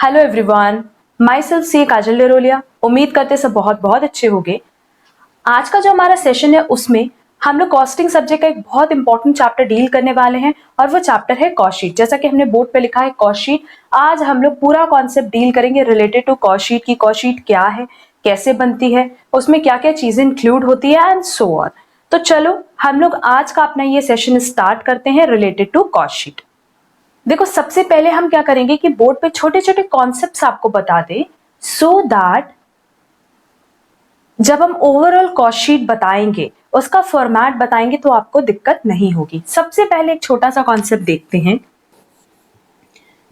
Hello everyone, my self सी काजल डेरोलिया। उम्मीद करते सब बहुत बहुत अच्छे होंगे। आज का जो हमारा सेशन है उसमें हम लोग कॉस्टिंग सब्जेक्ट का एक बहुत इंपॉर्टेंट चैप्टर डील करने वाले हैं और वो चैप्टर है कॉस्ट शीट। जैसा कि हमने बोर्ड पे लिखा है कॉस्ट शीट, आज हम लोग पूरा कॉन्सेप्ट डील करेंगे रिलेटेड टू कॉस्ट शीट की कॉस्ट शीट क्या है, कैसे बनती है, उसमें क्या क्या चीजें इंक्लूड होती है एंड सो ऑन। तो चलो हम लोग आज का अपना ये सेशन स्टार्ट करते हैं रिलेटेड टू कॉस्ट शीट। देखो सबसे पहले हम क्या करेंगे कि बोर्ड पे छोटे छोटे कॉन्सेप्ट्स आपको बता दें सो दैट जब हम ओवरऑल कॉस्ट शीट बताएंगे, उसका फॉर्मेट बताएंगे तो आपको दिक्कत नहीं होगी। सबसे पहले एक छोटा सा कॉन्सेप्ट देखते हैं।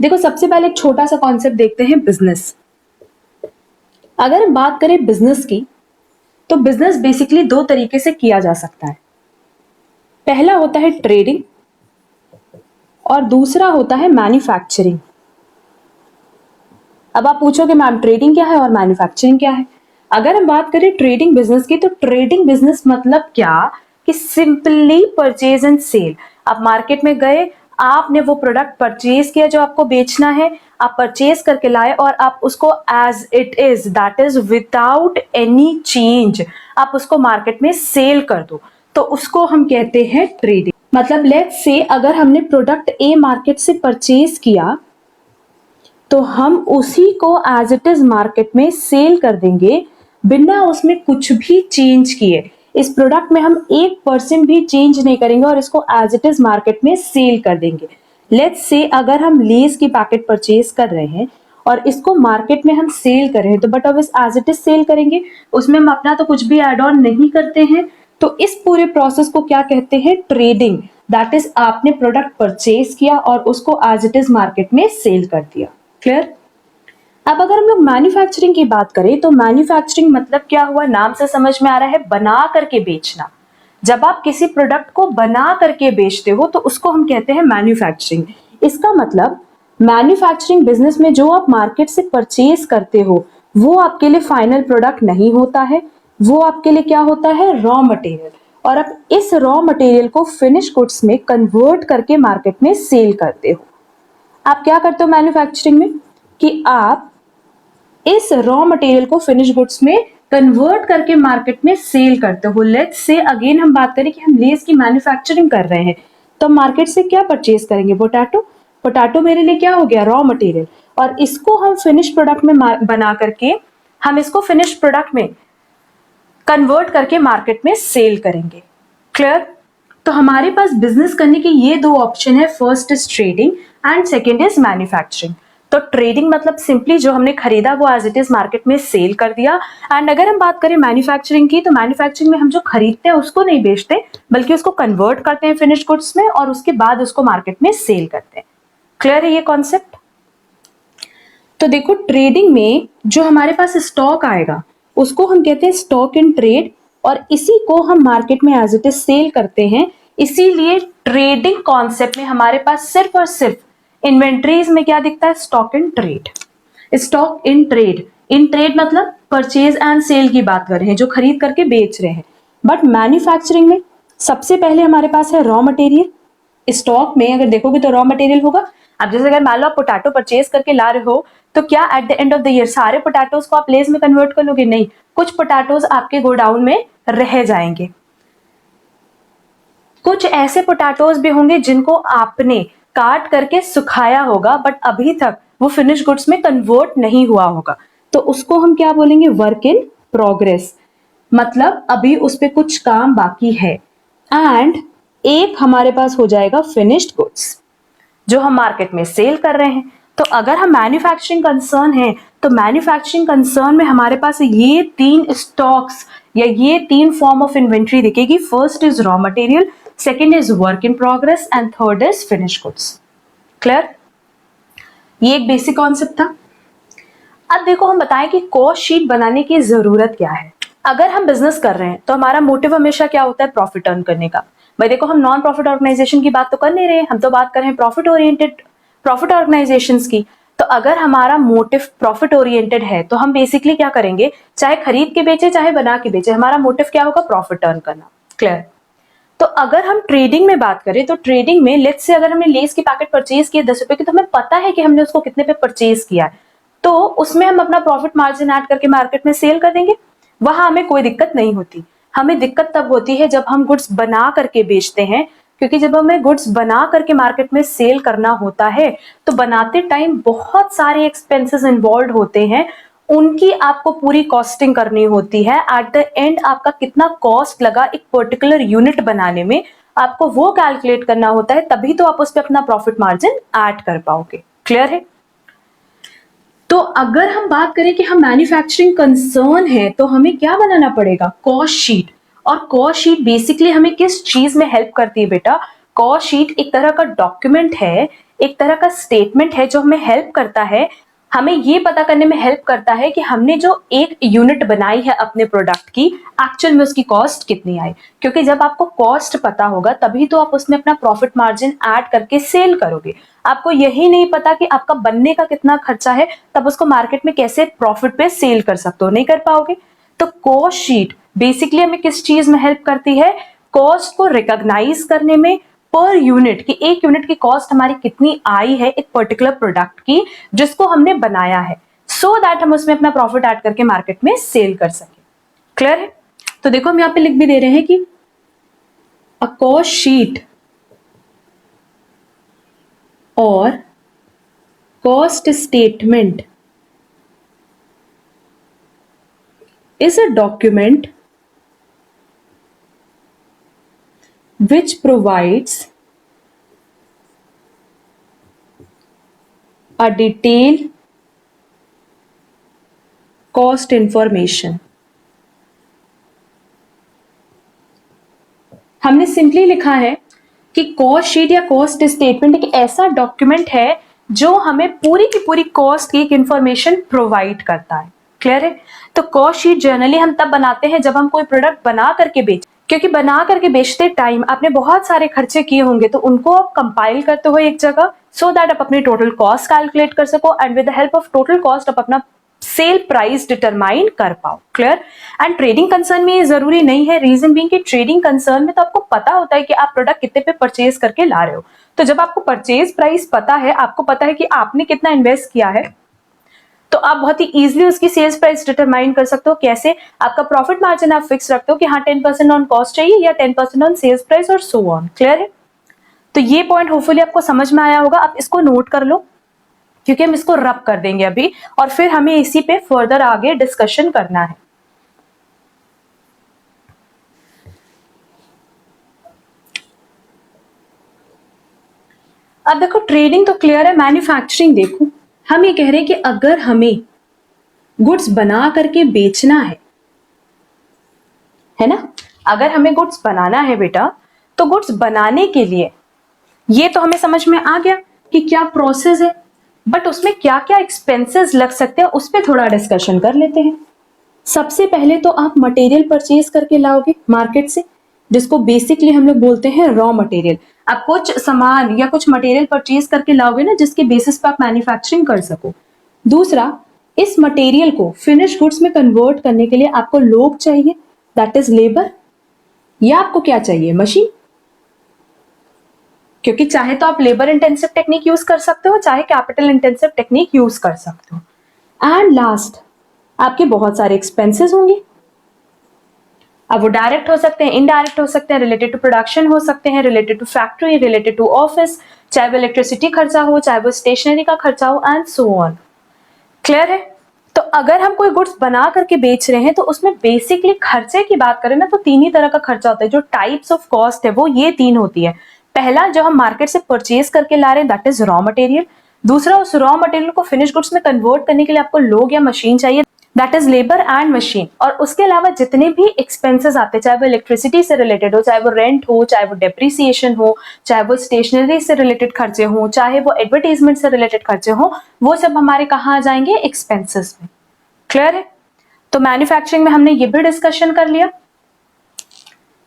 देखो सबसे पहले एक छोटा सा कॉन्सेप्ट देखते हैं बिजनेस। अगर हम बात करें बिजनेस की तो बिजनेस बेसिकली दो तरीके से किया जा सकता है। पहला होता है ट्रेडिंग और दूसरा होता है मैन्युफैक्चरिंग। अब आप पूछोगे मैम ट्रेडिंग क्या है और मैन्युफैक्चरिंग क्या है। अगर हम बात करें ट्रेडिंग बिजनेस की तो ट्रेडिंग बिजनेस मतलब क्या कि सिंपली परचेज एंड सेल। आप मार्केट में गए, आपने वो प्रोडक्ट परचेज किया जो आपको बेचना है, आप परचेज करके लाए और आप उसको as it is, that is without any change, आप उसको मार्केट में सेल कर दो, तो उसको हम कहते हैं ट्रेडिंग। मतलब लेट्स से अगर हमने प्रोडक्ट ए मार्केट से परचेज किया तो हम उसी को एज इट इज मार्केट में सेल कर देंगे बिना उसमें कुछ भी चेंज किए। इस प्रोडक्ट में हम 1% भी चेंज नहीं करेंगे और इसको एज इट इज मार्केट में सेल कर देंगे। लेट्स से अगर हम लेस की पैकेट परचेज कर रहे हैं और इसको मार्केट में हम सेल कर रहे हैं तो बट अब इस एज इट इज सेल करेंगे, उसमें हम अपना तो कुछ भी एड ऑन नहीं करते हैं। तो इस पूरे प्रोसेस को क्या कहते हैं? ट्रेडिंग। दैट इज आपने प्रोडक्ट परचेज किया और उसको एज इट इज मार्केट में सेल कर दिया। क्लियर? अब अगर हम लोग मैन्युफैक्चरिंग की बात करें तो मैन्युफैक्चरिंग मतलब क्या हुआ? नाम से समझ में आ रहा है, बना करके बेचना। जब आप किसी प्रोडक्ट को बना करके बेचते हो तो उसको हम कहते हैं मैन्युफैक्चरिंग। इसका मतलब मैन्युफैक्चरिंग बिजनेस में जो आप मार्केट से परचेज करते हो वो आपके लिए फाइनल प्रोडक्ट नहीं होता है, वो आपके लिए क्या होता है? Raw material. और आप इस रॉ मटेरियल को फिनिश गुड्स में कन्वर्ट करके मार्केट में सेल करते हो। आप क्या करते हो मैन्युफैक्चरिंग में कि आप इस रॉ मटेरियल को फिनिश गुड्स में कन्वर्ट करके मार्केट में सेल करते हो। लेट्स से अगेन हम बात करें कि हम लेस की मैन्युफैक्चरिंग कर रहे हैं तो मार्केट से क्या परचेज करेंगे? पोटैटो। पोटैटो मेरे लिए क्या हो गया? Raw material. और इसको हम फिनिश प्रोडक्ट में बना करके हम इसको फिनिश प्रोडक्ट में कन्वर्ट करके मार्केट में सेल करेंगे। क्लियर? तो हमारे पास बिजनेस करने के ये दो ऑप्शन है, first is trading and second is manufacturing. तो ट्रेडिंग मतलब सिंपली जो हमने खरीदा वो एज इट इज मार्केट में सेल कर दिया। एंड अगर हम बात करें मैन्युफैक्चरिंग की तो मैन्युफैक्चरिंग में हम जो खरीदते हैं उसको नहीं बेचते बल्कि उसको कन्वर्ट करते हैं फिनिश गुड्स में और उसके बाद उसको मार्केट में सेल करते हैं। क्लियर है ये कॉन्सेप्ट? तो देखो ट्रेडिंग में जो हमारे पास स्टॉक आएगा उसको हम कहते हैं स्टॉक इन ट्रेड और इसी को हम मार्केट में एज इट इज सेल करते हैं। इसीलिए ट्रेडिंग कॉन्सेप्ट में हमारे पास सिर्फ और सिर्फ इन्वेंट्रीज में क्या दिखता है? Stock in trade. Stock in trade, in trade मतलब परचेज एंड सेल की बात कर रहे हैं, जो खरीद करके बेच रहे हैं। बट मैन्युफैक्चरिंग में सबसे पहले हमारे पास है रॉ मटेरियल। स्टॉक में अगर देखोगे तो रॉ मटेरियल होगा। अब जैसे अगर मान लो आप पोटैटो परचेज करके ला रहे हो तो क्या at the end of the year सारे पोटैटोज को आप लेस में कन्वर्ट कर लोगे? नहीं, कुछ पोटैटोज आपके गोडाउन में रह जाएंगे। कुछ ऐसे पोटैटोज भी होंगे जिनको आपने काट करके सुखाया होगा बट अभी तक वो फिनिश गुड्स में कन्वर्ट नहीं हुआ होगा, तो उसको हम क्या बोलेंगे? Work in progress. मतलब अभी उस पर कुछ काम बाकी है। एंड एक हमारे पास हो जाएगा फिनिश्ड गुड्स जो हम मार्केट में सेल कर रहे हैं। तो अगर हम मैन्युफैक्चरिंग कंसर्न है तो मैन्युफैक्चरिंग कंसर्न में हमारे पास ये तीन स्टॉक्स या ये तीन फॉर्म ऑफ इन्वेंट्री दिखेगी। First is raw material, second is work in progress and third is finish goods. Clear? ये एक बेसिक कॉन्सेप्ट था। अब देखो हम बताएं कि कॉस्ट शीट बनाने की जरूरत क्या है। अगर हम बिजनेस कर रहे हैं तो हमारा मोटिव हमेशा क्या होता है? प्रॉफिट अर्न करने का। भाई देखो हम नॉन प्रॉफिट ऑर्गेनाइजेशन की बात तो कर नहीं रहे, हम तो बात कर रहे हैं प्रॉफिट ओरिएंटेड प्रॉफिट ऑर्गेनाइजेशंस की। तो अगर हमारा मोटिव प्रॉफिट ओरिएंटेड है तो हम बेसिकली क्या करेंगे? चाहे खरीद के बेचे चाहे बना के बेचे, हमारा मोटिव क्या होगा? प्रॉफिट अर्न करना। क्लियर? तो अगर हम ट्रेडिंग में बात करें तो ट्रेडिंग में लेट्स से अगर हमने लेस की पैकेट परचेज किया 10 रुपए की तो हमें पता है कि हमने उसको कितने पे परचेज किया है। तो उसमें हम अपना प्रॉफिट मार्जिन ऐड करके मार्केट में सेल कर देंगे, वहां हमें कोई दिक्कत नहीं होती। हमें दिक्कत तब होती है जब हम गुड्स बना करके बेचते हैं, क्योंकि जब हमें गुड्स बना करके मार्केट में सेल करना होता है तो बनाते टाइम बहुत सारे एक्सपेंसेस इन्वॉल्व होते हैं, उनकी आपको पूरी कॉस्टिंग करनी होती है। एट द एंड आपका कितना कॉस्ट लगा एक पर्टिकुलर यूनिट बनाने में, आपको वो कैलकुलेट करना होता है, तभी तो आप उस पर अपना प्रॉफिट मार्जिन ऐड कर पाओगे। क्लियर है? तो अगर हम बात करें कि हम मैन्युफैक्चरिंग कंसर्न है तो हमें क्या बनाना पड़ेगा? Cost sheet. और कॉस्ट शीट बेसिकली हमें किस चीज में हेल्प करती है बेटा? कॉस्ट शीट एक तरह का डॉक्यूमेंट है, एक तरह का स्टेटमेंट है जो हमें हेल्प करता है, हमें ये पता करने में हेल्प करता है कि हमने जो एक यूनिट बनाई है अपने प्रोडक्ट की, एक्चुअल में उसकी कॉस्ट कितनी आई। क्योंकि जब आपको कॉस्ट पता होगा तभी तो आप उसमें अपना प्रॉफिट मार्जिन ऐड करके सेल करोगे। आपको यही नहीं पता कि आपका बनने का कितना खर्चा है, तब उसको मार्केट में कैसे प्रॉफिट पे सेल कर सकते हो, नहीं कर पाओगे। तो कॉस्ट शीट बेसिकली हमें किस चीज में हेल्प करती है? कॉस्ट को रिकॉग्नाइज करने में, पर यूनिट की, एक यूनिट की कॉस्ट हमारी कितनी आई है एक पर्टिकुलर प्रोडक्ट की जिसको हमने बनाया है, सो दैट हम उसमें अपना प्रॉफिट ऐड करके मार्केट में सेल कर सके। क्लियर है? तो देखो हम यहां पे लिख भी दे रहे हैं कि अ कॉस्ट शीट और cost statement is a document which provides a detailed cost information। हमने सिंपली लिखा है कि कॉस्ट शीट या कॉस्ट स्टेटमेंट एक ऐसा डॉक्यूमेंट है जो हमें पूरी की पूरी कॉस्ट की एक इंफॉर्मेशन प्रोवाइड करता है। क्लियर है? तो कॉस्ट शीट जनरली हम तब बनाते हैं जब हम कोई प्रोडक्ट बना करके बेच, क्योंकि बना करके बेचते टाइम आपने बहुत सारे खर्चे किए होंगे, तो उनको आप कंपाइल करते हो एक जगह, सो दैट आप अपनी टोटल कॉस्ट कैलकुलेट कर सको and with the help of total cost आप अपना सेल प्राइस डिटरमाइन कर पाओ। क्लियर? एंड ट्रेडिंग कंसर्न में ये जरूरी नहीं है, रीजन बीइंग कि ट्रेडिंग कंसर्न में तो आपको पता होता है कि आप प्रोडक्ट कितने पे परचेज करके ला रहे हो। तो जब आपको परचेज प्राइस पता है, आपको पता है कि आपने कितना इन्वेस्ट किया है, तो आप बहुत ही इजीली उसकी सेल्स प्राइस डिटरमाइन कर सकते हो। कैसे? आपका प्रॉफिट मार्जिन आप फिक्स रखते हो कि हाँ 10% ऑन कॉस्ट चाहिए या 10% ऑन सेल्स प्राइस और सो ऑन। क्लियर है? तो ये पॉइंट होपफुली आपको समझ में आया होगा। आप इसको नोट कर लो क्योंकि हम इसको रब कर देंगे अभी और फिर हमें इसी पे फर्दर आगे डिस्कशन करना है। अब देखो ट्रेडिंग तो क्लियर है, मैन्युफैक्चरिंग देखो, हम ये कह रहे हैं कि अगर हमें गुड्स बना करके बेचना है ना, अगर हमें गुड्स बनाना है बेटा, तो गुड्स बनाने के लिए ये तो हमें समझ में आ गया कि क्या प्रोसेस है, बट उसमें क्या क्या एक्सपेंसेस लग सकते हैं उस पर थोड़ा डिस्कशन कर लेते हैं। सबसे पहले तो आप मटेरियल परचेज करके लाओगे मार्केट से, जिसको बेसिकली हम लोग बोलते हैं रॉ मटेरियल। आप कुछ सामान या कुछ मटेरियल परचेज करके लाओगे ना जिसके बेसिस पर आप मैन्युफैक्चरिंग कर सको। दूसरा, इस मटेरियल को फिनिश गुड्स में कन्वर्ट करने के लिए आपको लोग चाहिए, दैट इज लेबर, या आपको क्या चाहिए? मशीन। क्योंकि चाहे तो आप लेबर इंटेंसिव टेक्निक यूज कर सकते हो, चाहे कैपिटल इंटेंसिव टेक्निक यूज कर सकते हो। एंड लास्ट, आपके बहुत सारे एक्सपेंसेस होंगे। अब वो डायरेक्ट हो सकते हैं, इनडायरेक्ट हो सकते हैं, रिलेटेड टू प्रोडक्शन हो सकते हैं, related to factory, related to office, चाहे वो इलेक्ट्रिसिटी खर्चा हो, चाहे वो स्टेशनरी का खर्चा हो एंड सो ऑन। क्लियर है? तो अगर हम कोई गुड्स बना करके बेच रहे हैं तो उसमें बेसिकली खर्चे की बात करें ना तो तीन ही तरह का खर्चा होता है। जो टाइप्स ऑफ कॉस्ट है वो ये तीन होती है। पहला, जो हम मार्केट से परचेज करके ला रहे हैं, दैट इज रॉ मटेरियल। दूसरा, उस रॉ मटेरियल को फिनिश गुड्स में कन्वर्ट करने के लिए आपको लोग या मशीन चाहिए, that is labour and machine. और उसके अलावा जितने भी एक्सपेंसेस आते हैं, चाहे वो इलेक्ट्रिसिटी से रिलेटेड हो, चाहे वो रेंट हो, चाहे वो डेप्रिसिएशन हो, चाहे वो स्टेशनरी से रिलेटेड खर्चे हो, चाहे वो एडवर्टीजमेंट से रिलेटेड खर्चे हो, वो सब हमारे कहाँ आ जाएंगे? एक्सपेंसेस में। क्लियर है? तो मैन्युफैक्चरिंग में हमने ये भी डिस्कशन कर लिया।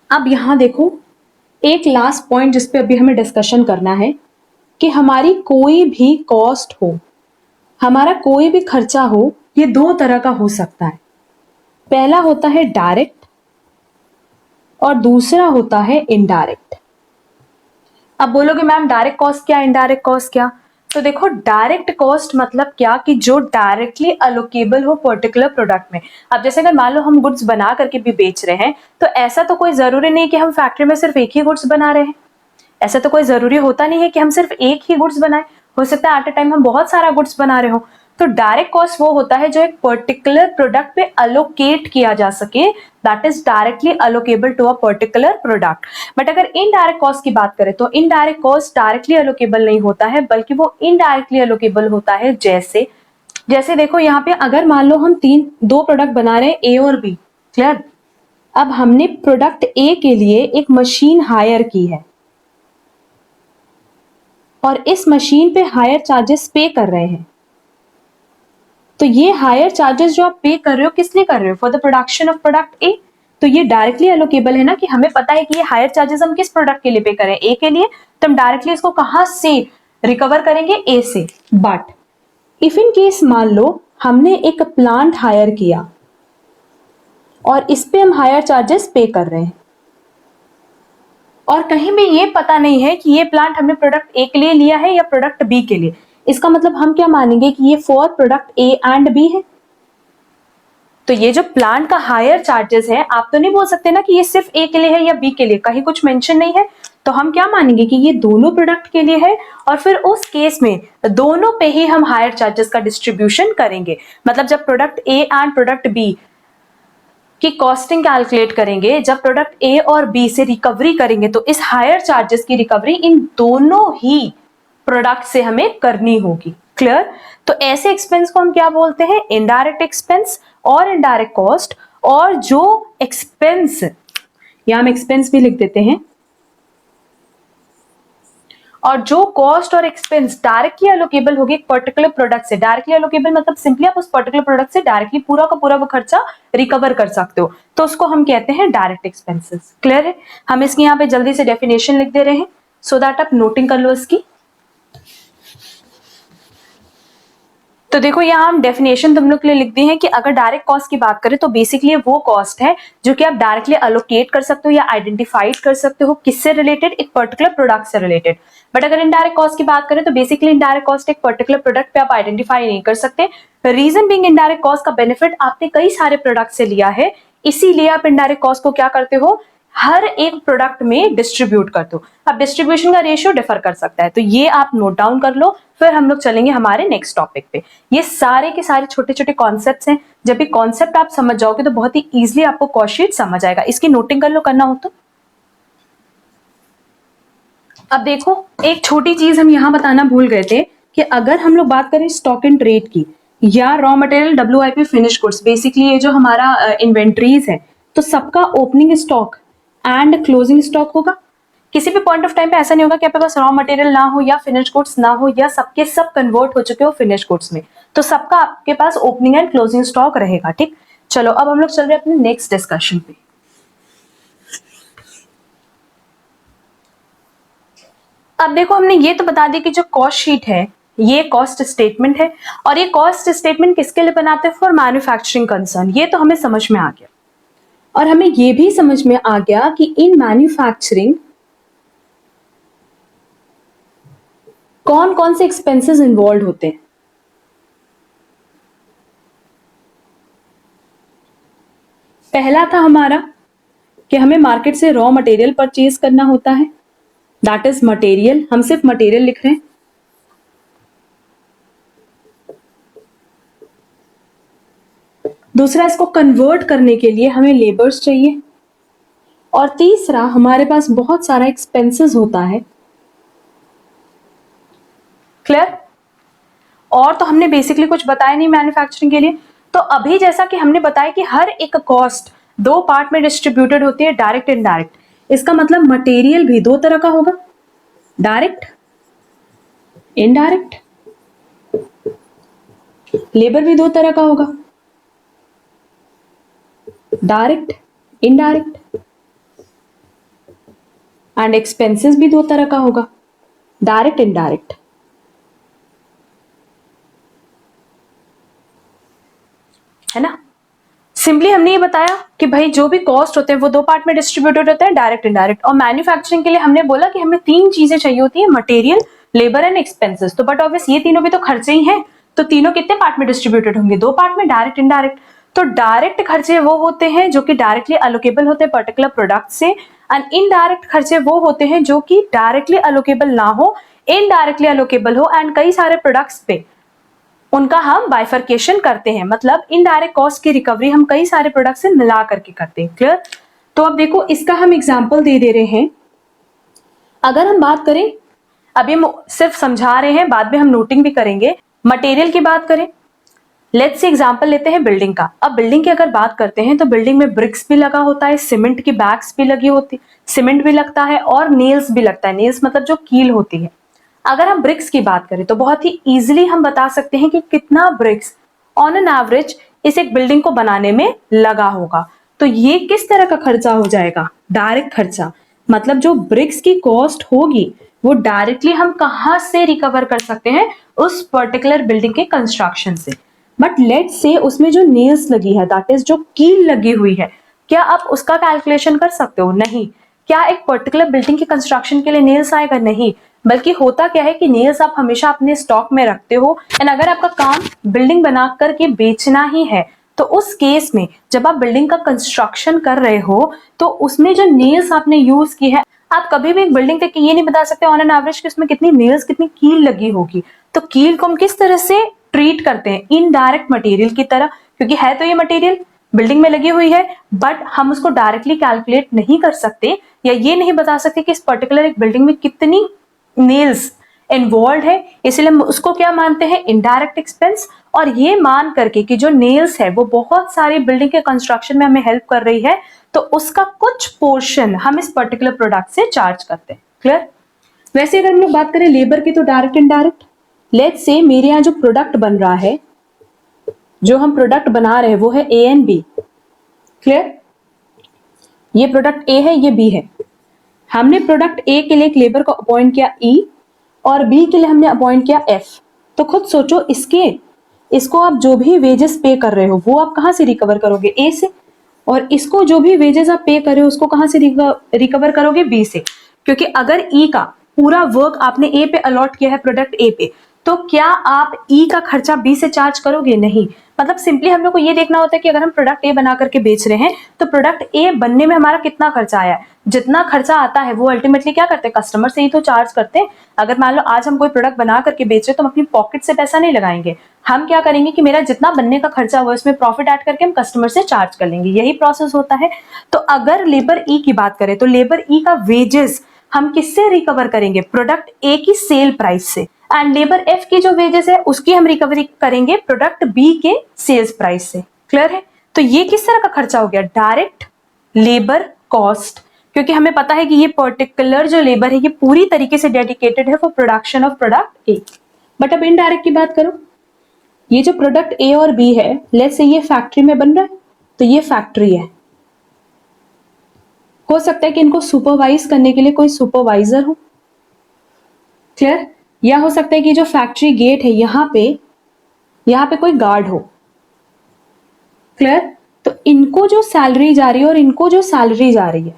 अब यहां देखो एक लास्ट पॉइंट जिसपे अभी हमें डिस्कशन करना है कि हमारी कोई भी कॉस्ट हो, हमारा कोई भी खर्चा हो, ये दो तरह का हो सकता है। पहला होता है डायरेक्ट और दूसरा होता है इनडायरेक्ट। अब बोलोगे मैम डायरेक्ट कॉस्ट क्या, इनडायरेक्ट कॉस्ट क्या? तो देखो डायरेक्ट कॉस्ट मतलब क्या कि जो डायरेक्टली अलोकेबल हो पर्टिकुलर प्रोडक्ट में। अब जैसे अगर मान लो हम गुड्स बना करके भी बेच रहे हैं तो ऐसा तो कोई जरूरी नहीं कि हम फैक्ट्री में सिर्फ एक ही गुड्स बना रहे हैं, ऐसा तो कोई जरूरी होता नहीं है कि हम सिर्फ एक ही गुड्स बनाए, हो सकता है एट अ टाइम हम बहुत सारा गुड्स बना रहे हो। तो डायरेक्ट कॉस्ट वो होता है जो एक पर्टिकुलर प्रोडक्ट पे अलोकेट किया जा सके, that is directly allocable to a particular product. But अगर इनडायरेक्ट कॉस्ट की बात करें तो इनडायरेक्ट कॉस्ट डायरेक्टली अलोकेबल नहीं होता है बल्कि वो इनडायरेक्टली अलोकेबल होता है। जैसे जैसे देखो यहाँ पे अगर मान लो हम दो प्रोडक्ट बना रहे हैं ए और बी, क्लियर। अब हमने प्रोडक्ट ए के लिए एक मशीन हायर की है और इस मशीन पे हायर चार्जेस पे कर रहे हैं। तो ये हायर चार्जेस जो आप पे कर रहे हो किस लिए कर रहे हो? For the production of product ए। तो ये डायरेक्टली अलोकेबल है ना, कि हमें पता है कि ये हायर चार्जेस हम किस प्रोडक्ट के लिए पे करें, ए के लिए, तो हम डायरेक्टली इसको कहां से रिकवर करेंगे? ए से। बट इफ इन केस मान लो हमने एक प्लांट हायर किया और इस पे हम हायर चार्जेस पे कर रहे हैं और कहीं भी ये पता नहीं है कि ये प्लांट हमने प्रोडक्ट ए के लिए लिया है या प्रोडक्ट बी के लिए, इसका मतलब हम क्या मानेंगे कि ये for product A and B है। तो ये जो प्लांट का हायर चार्जेस है, आप तो नहीं बोल सकते ना कि ये सिर्फ ए के लिए है या बी के लिए, कहीं कुछ मेंशन नहीं है। तो हम क्या मानेंगे कि ये दोनों प्रोडक्ट के लिए है और फिर उस केस में दोनों पे ही हम हायर चार्जेस का डिस्ट्रीब्यूशन करेंगे। मतलब जब product A and product B की कॉस्टिंग कैलकुलेट करेंगे, जब प्रोडक्ट ए और बी से रिकवरी करेंगे तो इस हायर चार्जेस की रिकवरी इन दोनों ही प्रोडक्ट से हमें करनी होगी। क्लियर? तो ऐसे एक्सपेंस को हम क्या बोलते हैं? इनडायरेक्ट एक्सपेंस और इनडायरेक्ट कॉस्ट। और जो एक्सपेंस, यहां हम एक्सपेंस भी लिख देते हैं, और जो कॉस्ट और एक्सपेंस डायरेक्टली अलोकेबल होगी एक पर्टिकुलर प्रोडक्ट से, डायरेक्टली अलोकेबल मतलब सिंपली आप उस पर्टिकुलर प्रोडक्ट से डायरेक्टली पूरा का पूरा वो खर्चा रिकवर कर सकते हो, तो उसको हम कहते हैं डायरेक्ट एक्सपेंसेस। क्लियर है? हम इसकी यहाँ पे जल्दी से डेफिनेशन लिख दे रहे हैं सो दैट आप नोटिंग कर लो इसकी। तो देखो यहाँ हम डेफिनेशन तुम लोग के लिए लिख दी है कि अगर डायरेक्ट कॉस्ट की बात करें तो बेसिकली वो कॉस्ट है जो कि आप डायरेक्टली अलोकेट कर सकते हो या आइडेंटिफाइड कर सकते हो किससे रिलेटेड, एक पर्टिकुलर प्रोडक्ट से रिलेटेड। बट अगर इनडायरेक्ट कॉस्ट की बात करें तो बेसिकली इनडायरेक्ट कॉस्ट एक पर्टिकुलर प्रोडक्ट पे आप आइडेंटिफाई नहीं कर सकते। रीजन बीइंग इनडायरेक्ट कॉस्ट का बेनिफिट आपने कई सारे प्रोडक्ट से लिया है, इसीलिए आप इनडायरेक्ट कॉस्ट को क्या करते हो? हर एक प्रोडक्ट में डिस्ट्रीब्यूट कर दो। अब डिस्ट्रीब्यूशन का रेशियो डिफर कर सकता है, तो ये आप नोट डाउन कर लो, फिर हम लोग चलेंगे हमारे नेक्स्ट टॉपिक पे। ये सारे के सारे छोटे छोटे कॉन्सेप्ट्स हैं, जब ये कॉन्सेप्ट आप समझ जाओगे तो बहुत ही इजीली आपको कॉस्ट शीट समझ आएगा। इसकी नोटिंग कर लो करना हो तो। अब देखो एक छोटी चीज हम यहां बताना भूल गए थे कि अगर हम लोग बात करें स्टॉक इन ट्रेड की या raw material WIP finish goods, basically ये जो हमारा इन्वेंट्रीज है, तो सबका opening stock and closing stock होगा। किसी भी पॉइंट ऑफ टाइम पे ऐसा नहीं होगा कि आपके पास रॉ मटेरियल ना हो या फिनिश गुड्स ना हो या सबके सब कन्वर्ट हो चुके हो फिनिश गुड्स में, तो सबका आपके पास ओपनिंग एंड क्लोजिंग स्टॉक रहेगा। ठीक, चलो अब हम लोग चल रहे हैं अपने नेक्स्ट डिस्कशन पे। अब देखो हमने ये तो बता दिया कि जो कॉस्ट शीट है ये कॉस्ट स्टेटमेंट है, और ये कॉस्ट स्टेटमेंट किसके लिए बनाते हैं? For manufacturing concern. ये तो हमें समझ में आ गया, और हमें ये भी समझ में आ गया कि इन मैन्युफैक्चरिंग कौन कौन से एक्सपेंसेस इन्वॉल्व होते हैं। पहला था हमारा कि हमें मार्केट से रॉ मटेरियल परचेज करना होता है, दैट इज मटेरियल, हम सिर्फ मटेरियल लिख रहे हैं। दूसरा, इसको कन्वर्ट करने के लिए हमें लेबर्स चाहिए। और तीसरा, हमारे पास बहुत सारा एक्सपेंसेस होता है। क्लियर? और तो हमने बेसिकली कुछ बताया नहीं मैन्युफैक्चरिंग के लिए। तो अभी जैसा कि हमने बताया कि हर एक कॉस्ट दो पार्ट में डिस्ट्रीब्यूटेड होती है, डायरेक्ट इनडायरेक्ट। इसका मतलब मटेरियल भी दो तरह का होगा, डायरेक्ट इनडायरेक्ट। लेबर भी दो तरह का होगा, डायरेक्ट इनडायरेक्ट। एंड एक्सपेंसेस भी दो तरह का होगा, डायरेक्ट इनडायरेक्ट। है ना? सिंपली हमने ये बताया कि भाई जो भी कॉस्ट होते हैं वो दो पार्ट में डिस्ट्रीब्यूटेड होते हैं, डायरेक्ट इनडायरेक्ट। और मैन्युफैक्चरिंग के लिए हमने बोला कि हमें तीन चीजें चाहिए होती है, मटेरियल, लेबर एंड एक्सपेंसेस। तो बट ऑब्वियस ये तीनों भी तो खर्चे ही हैं, तो तीनों कितने पार्ट में डिस्ट्रीब्यूटेड होंगे? 2 पार्ट में, डायरेक्ट इनडायरेक्ट। तो डायरेक्ट खर्चे वो होते हैं जो कि डायरेक्टली अलोकेबल होते हैं पर्टिकुलर प्रोडक्ट से, एंड इनडायरेक्ट खर्चे वो होते हैं जो कि डायरेक्टली अलोकेबल ना हो, इनडायरेक्टली अलोकेबल हो, एंड कई सारे प्रोडक्ट्स पे उनका हम बाइफर्केशन करते हैं, मतलब इनडायरेक्ट कॉस्ट की रिकवरी हम कई सारे प्रोडक्ट से मिला करके करते हैं। क्लियर? तो अब देखो इसका हम एग्जाम्पल दे रहे हैं। अगर हम बात करें, अभी हम सिर्फ समझा रहे हैं, बाद में हम नोटिंग भी करेंगे। मटेरियल की बात करें, लेट्स से एग्जांपल लेते हैं बिल्डिंग का। अब बिल्डिंग की अगर बात करते हैं तो बिल्डिंग में ब्रिक्स भी लगा होता है, सीमेंट की बैग्स भी लगी होती, सीमेंट भी लगता है और नेल्स भी लगता है। नेल्स मतलब जो कील होती है। अगर हम ब्रिक्स की बात करें तो बहुत ही इजीली हम बता सकते हैं कि कितना ब्रिक्स ऑन एन एवरेज इस एक बिल्डिंग को बनाने में लगा होगा। तो ये किस तरह का खर्चा हो जाएगा? डायरेक्ट खर्चा। मतलब जो ब्रिक्स की कॉस्ट होगी वो डायरेक्टली हम कहां से रिकवर कर सकते हैं? उस पर्टिकुलर बिल्डिंग के कंस्ट्रक्शन से। बट लेट्स से उसमें जो नेल्स लगी है, दैट इज जो कील लगी हुई है, क्या आप उसका कैलकुलेशन कर सकते हो? नहीं। क्या एक पर्टिकुलर बिल्डिंग के कंस्ट्रक्शन के लिए नेल्स आएगा? नहीं। बल्कि होता क्या है कि नेल्स आप हमेशा अपने स्टॉक में रखते हो, एंड अगर आपका काम बिल्डिंग बना करके बेचना ही है तो उस केस में जब आप बिल्डिंग का कंस्ट्रक्शन कर रहे हो तो उसमें जो नेल्स आपने यूज की है, आप कभी भी एक बिल्डिंग देख के ये नहीं बता सकते ऑन एन एवरेज कि उसमें कितनी नेल्स, कितनी कील लगी होगी। तो कील को हम किस तरह से ट्रीट करते हैं? इनडायरेक्ट मटेरियल की तरह, क्योंकि है तो ये मटेरियल बिल्डिंग में लगी हुई है, बट हम उसको डायरेक्टली कैलकुलेट नहीं कर सकते या ये नहीं बता सकते कि इस पर्टिकुलर एक बिल्डिंग में कितनी नेल्स इन्वॉल्व है, इसलिए हम उसको क्या मानते हैं? Indirect expense. और ये मान करके कि जो नेल्स है वो बहुत सारी बिल्डिंग के कंस्ट्रक्शन में हमें हेल्प कर रही है, तो उसका कुछ पोर्शन हम इस पर्टिकुलर प्रोडक्ट से चार्ज करते हैं। क्लियर? वैसे अगर हम लोग बात करें लेबर की तो डायरेक्ट इनडायरेक्ट। लेट्स से मेरे यहाँ जो प्रोडक्ट बन रहा है, जो हम प्रोडक्ट बना रहे हैं वो है ए एंड बी। क्लियर? ये प्रोडक्ट ए है, ये बी है। हमने प्रोडक्ट ए के लिए एक लेबर को अपॉइंट किया ई, और बी के लिए हमने अपॉइंट किया एफ। तो खुद सोचो, इसको आप जो भी वेजेस पे कर रहे हो वो आप कहां से रिकवर करोगे? ए से। और इसको जो भी वेजेस आप पे कर रहे हो उसको कहां से रिकवर करोगे? बी से। क्योंकि अगर ई का पूरा वर्क आपने ए पे अलॉट किया है प्रोडक्ट ए पे, तो क्या आप ई का खर्चा बी से चार्ज करोगे? नहीं। मतलब सिंपली हम लोग को ये देखना होता है कि अगर हम प्रोडक्ट ए बना करके बेच रहे हैं तो प्रोडक्ट ए बनने में हमारा कितना खर्चा आया है। जितना खर्चा आता है वो अल्टीमेटली क्या करते हैं? कस्टमर से ही तो चार्ज करते हैं। अगर मान लो आज हम कोई प्रोडक्ट बना करके बेच रहे हैं तो हम अपनी पॉकेट से पैसा नहीं लगाएंगे। हम क्या करेंगे कि मेरा जितना बनने का खर्चा हुआ इसमें प्रॉफिट ऐड करके हम कस्टमर से चार्ज कर लेंगे। यही प्रोसेस होता है। तो अगर लेबर ई की बात करें तो लेबर ई का वेजेस हम किससे रिकवर करेंगे? प्रोडक्ट ए की सेल प्राइस से। एंड लेबर एफ की जो वेजेस है उसकी हम रिकवरी करेंगे प्रोडक्ट बी के सेल्स प्राइस से। क्लियर है? तो ये किस तरह का खर्चा हो गया? Direct labour cost. क्योंकि हमें पता है कि ये पर्टिकुलर जो लेबर है ये पूरी तरीके से डेडिकेटेड है for production of product A. But अब इनडायरेक्ट की बात करो, ये जो प्रोडक्ट ए और बी है, लेट्स से ये फैक्ट्री में बन रहा है, तो ये फैक्ट्री है। हो सकता है कि इनको सुपरवाइज करने के लिए कोई सुपरवाइजर हो। क्लियर? या हो सकता है कि जो फैक्ट्री गेट है यहां पे कोई गार्ड हो। क्लियर? तो इनको जो सैलरी जा रही है और इनको जो सैलरी जा रही है,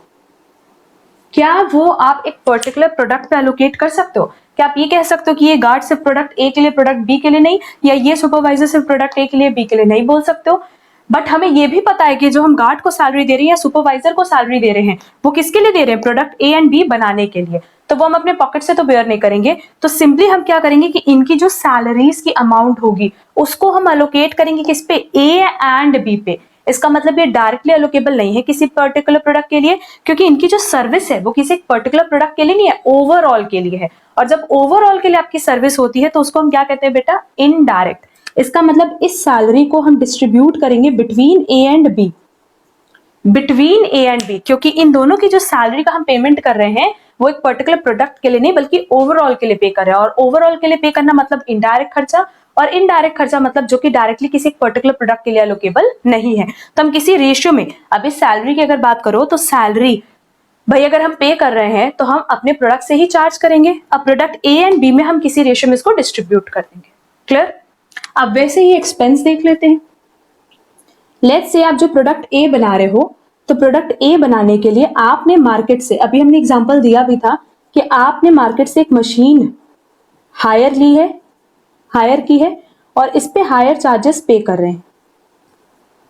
क्या वो आप एक पर्टिकुलर प्रोडक्ट पे एलोकेट कर सकते हो? क्या आप ये कह सकते हो कि ये गार्ड सिर्फ प्रोडक्ट ए के लिए, प्रोडक्ट बी के लिए नहीं, या ये सुपरवाइजर सिर्फ प्रोडक्ट ए के लिए, बी के लिए? नहीं बोल सकते हो। बट हमें ये भी पता है कि जो हम गार्ड को सैलरी दे रहे हैं या सुपरवाइजर को सैलरी दे रहे हैं वो किसके लिए दे रहे हैं? प्रोडक्ट ए एंड बी बनाने के लिए। तो वो हम अपने पॉकेट से तो बेयर नहीं करेंगे। तो सिंपली हम क्या करेंगे कि इनकी जो सैलरीज की अमाउंट होगी उसको हम अलोकेट करेंगे किस पे? ए एंड बी पे। इसका मतलब ये डायरेक्टली अलोकेबल नहीं है किसी पर्टिकुलर प्रोडक्ट के लिए, क्योंकि इनकी जो सर्विस है वो किसी पर्टिकुलर प्रोडक्ट के लिए नहीं है, ओवरऑल के लिए है। और जब ओवरऑल के लिए आपकी सर्विस होती है तो उसको हम क्या कहते हैं बेटा? इनडायरेक्ट। इसका मतलब इस सैलरी को हम डिस्ट्रीब्यूट करेंगे between A and B, between A and B, क्योंकि इन दोनों की जो सैलरी का हम पेमेंट कर रहे हैं वो एक पर्टिकुलर प्रोडक्ट के लिए नहीं बल्कि ओवरऑल के लिए पे कर रहे हैं। और ओवरऑल के लिए पे करना मतलब इनडायरेक्ट खर्चा, और इनडायरेक्ट खर्चा मतलब जो कि डायरेक्टली किसी पर्टिकुलर प्रोडक्ट के लिए अलोकेबल नहीं है। तो हम किसी रेशियो में, अब इस सैलरी की अगर बात करो तो सैलरी भाई अगर हम पे कर रहे हैं तो हम अपने प्रोडक्ट से ही चार्ज करेंगे। अब प्रोडक्ट ए एंड बी में हम किसी रेशियो में इसको डिस्ट्रीब्यूट कर देंगे। क्लियर? अब वैसे ही एक्सपेंस देख लेते हैं। लेट्स से आप जो प्रोडक्ट ए बना रहे हो, तो प्रोडक्ट ए बनाने के लिए आपने मार्केट से, अभी हमने एग्जांपल दिया भी था कि आपने मार्केट से एक मशीन हायर ली है, हायर की है और इस पे हायर चार्जेस पे कर रहे हैं।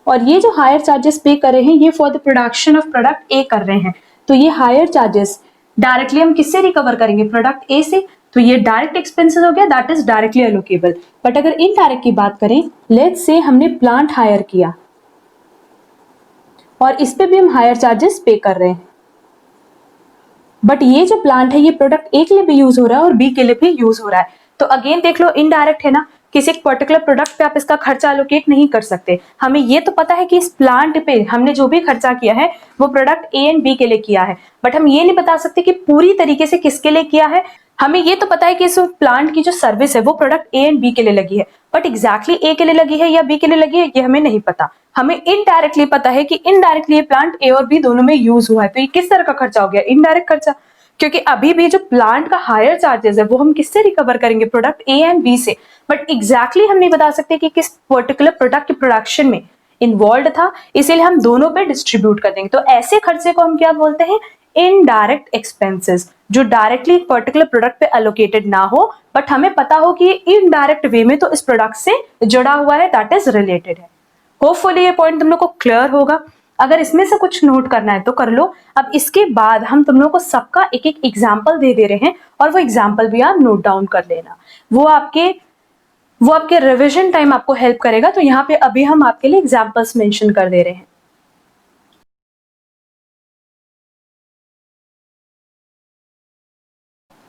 और ये जो हायर चार्जेस पे कर रहे हैं ये for the production of product ए कर रहे हैं। तो ये हायर चार्जेस डायरेक्टली हम किससे रिकवर करेंगे? प्रोडक्ट ए से। तो ये डायरेक्ट एक्सपेंसेस हो गया, दैट इज डायरेक्टली अलोकेबल। बट अगर इनडायरेक्ट की बात करें, लेट्स से हमने प्लांट हायर किया और इस पे भी हम हायर चार्जेस पे कर रहे हैं, बट ये जो प्लांट है ये प्रोडक्ट ए के लिए भी यूज हो रहा है और बी के लिए भी यूज हो रहा है। तो अगेन देख लो, इनडायरेक्ट है ना, किसी एक पर्टिकुलर प्रोडक्ट पे आप इसका खर्चा एलोकेट नहीं कर सकते। हमें ये तो पता है कि इस प्लांट पे हमने जो भी खर्चा किया है वो प्रोडक्ट ए एंड बी के लिए किया है, बट हम ये नहीं बता सकते कि पूरी तरीके से किसके लिए किया है। हमें ये तो पता है कि इस प्लांट की जो सर्विस है वो प्रोडक्ट ए एंड बी के लिए लगी है, बट एग्जैक्टली ए के लिए लगी है या बी के लिए लगी है ये हमें नहीं पता। हमें इनडायरेक्टली पता है कि इनडायरेक्टली ये प्लांट ए और बी दोनों में यूज हुआ है। तो ये किस तरह का खर्चा हो गया? इनडायरेक्ट खर्चा। क्योंकि अभी भी जो प्लांट का हायर चार्जेस है वो हम किससे रिकवर करेंगे? प्रोडक्ट ए एंड बी से। बट एग्जैक्टली हम नहीं बता सकते कि किस पर्टिकुलर प्रोडक्ट के प्रोडक्शन में इन्वॉल्व था, इसीलिए हम दोनों पे डिस्ट्रीब्यूट कर देंगे। तो ऐसे खर्चे को हम क्या बोलते हैं? इनडायरेक्ट एक्सपेंसेस, जो डायरेक्टली एक पर्टिकुलर प्रोडक्ट पे एलोकेटेड ना हो बट हमें पता हो कि इनडायरेक्ट वे में तो इस प्रोडक्ट से जुड़ा हुआ है, दैट इज रिलेटेड है। होपफुली ये पॉइंट तुम लोग को क्लियर होगा। अगर इसमें से कुछ नोट करना है तो कर लो। अब इसके बाद हम तुम लोग को सबका एक एक एग्जाम्पल दे रहे हैं और वो एग्जाम्पल भी आप नोट डाउन कर लेना। वो आपके रिविजन टाइम आपको हेल्प करेगा। तो यहाँ पे अभी हम आपके लिए एग्जाम्पल्स मेंशन कर दे रहे हैं।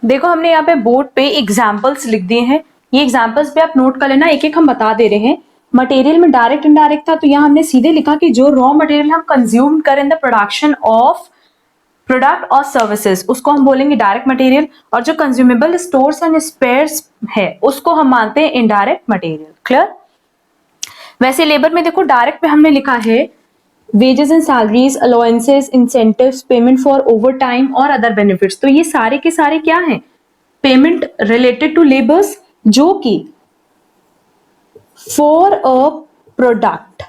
देखो, हमने यहाँ पे बोर्ड पे एग्जाम्पल्स लिख दिए हैं। ये एग्जाम्पल्स पे आप नोट कर लेना, एक एक हम बता दे रहे हैं। मटेरियल में डायरेक्ट इनडायरेक्ट था, तो यहाँ हमने सीधे लिखा कि जो रॉ मटेरियल हम कंज्यूम करें in the production of product और सर्विसेज उसको हम बोलेंगे डायरेक्ट मटेरियल, और जो कंज्यूमेबल स्टोर्स एंड स्पेयर्स है उसको हम मानते हैं इनडायरेक्ट मटेरियल। क्लियर? वैसे लेबर में देखो, डायरेक्ट में हमने लिखा है wages and salaries, allowances, incentives, payment for over time और अदर बेनिफिट्स। तो ये सारे के सारे क्या हैं? पेमेंट रिलेटेड टू लेबर्स, जो कि फॉर अ प्रोडक्ट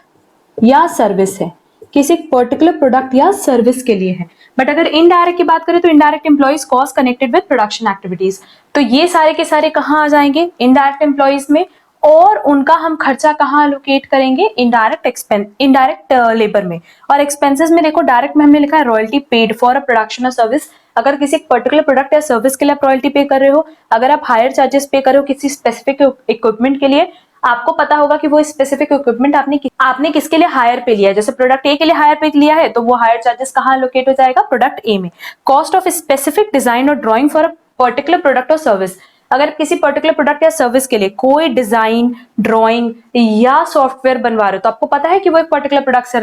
या सर्विस है, किसी पर्टिकुलर प्रोडक्ट या सर्विस के लिए है। बट अगर इनडायरेक्ट की बात करें तो indirect employees cost connected with production activities. तो ये सारे के सारे कहाँ आ जाएंगे? इनडायरेक्ट एम्प्लॉइज में। और उनका हम खर्चा कहाँ एलोकेट करेंगे? इनडायरेक्ट लेबर में। और एक्सपेंसेस में देखो, डायरेक्ट में हमने लिखा है royalty paid for a production और सर्विस। अगर किसी पर्टिकुलर प्रोडक्ट या सर्विस के लिए आप रॉयल्टी पे कर रहे हो, अगर आप हायर चार्जेस पे कर रहे हो किसी स्पेसिफिक इक्विपमेंट के लिए, आपको पता होगा कि वो स्पेसिफिक इक्विपमेंट आपने किसके लिए हायर पे लिया है। जैसे प्रोडक्ट ए के लिए हायर पे लिया है तो वो हायर चार्जेस कहाँ लोकेट हो जाएगा? प्रोडक्ट ए में। कॉस्ट ऑफ स्पेसिफिक डिजाइन और drawing for a particular product और सर्विस। अगर किसी पर्टिकुलर प्रोडक्ट या सर्विस के लिए कोई डिजाइन, ड्रॉइंग या सॉफ्टवेयर बनवा रहे हो तो आपको पता है कि वो एक पर्टिकुलर प्रोडक्ट से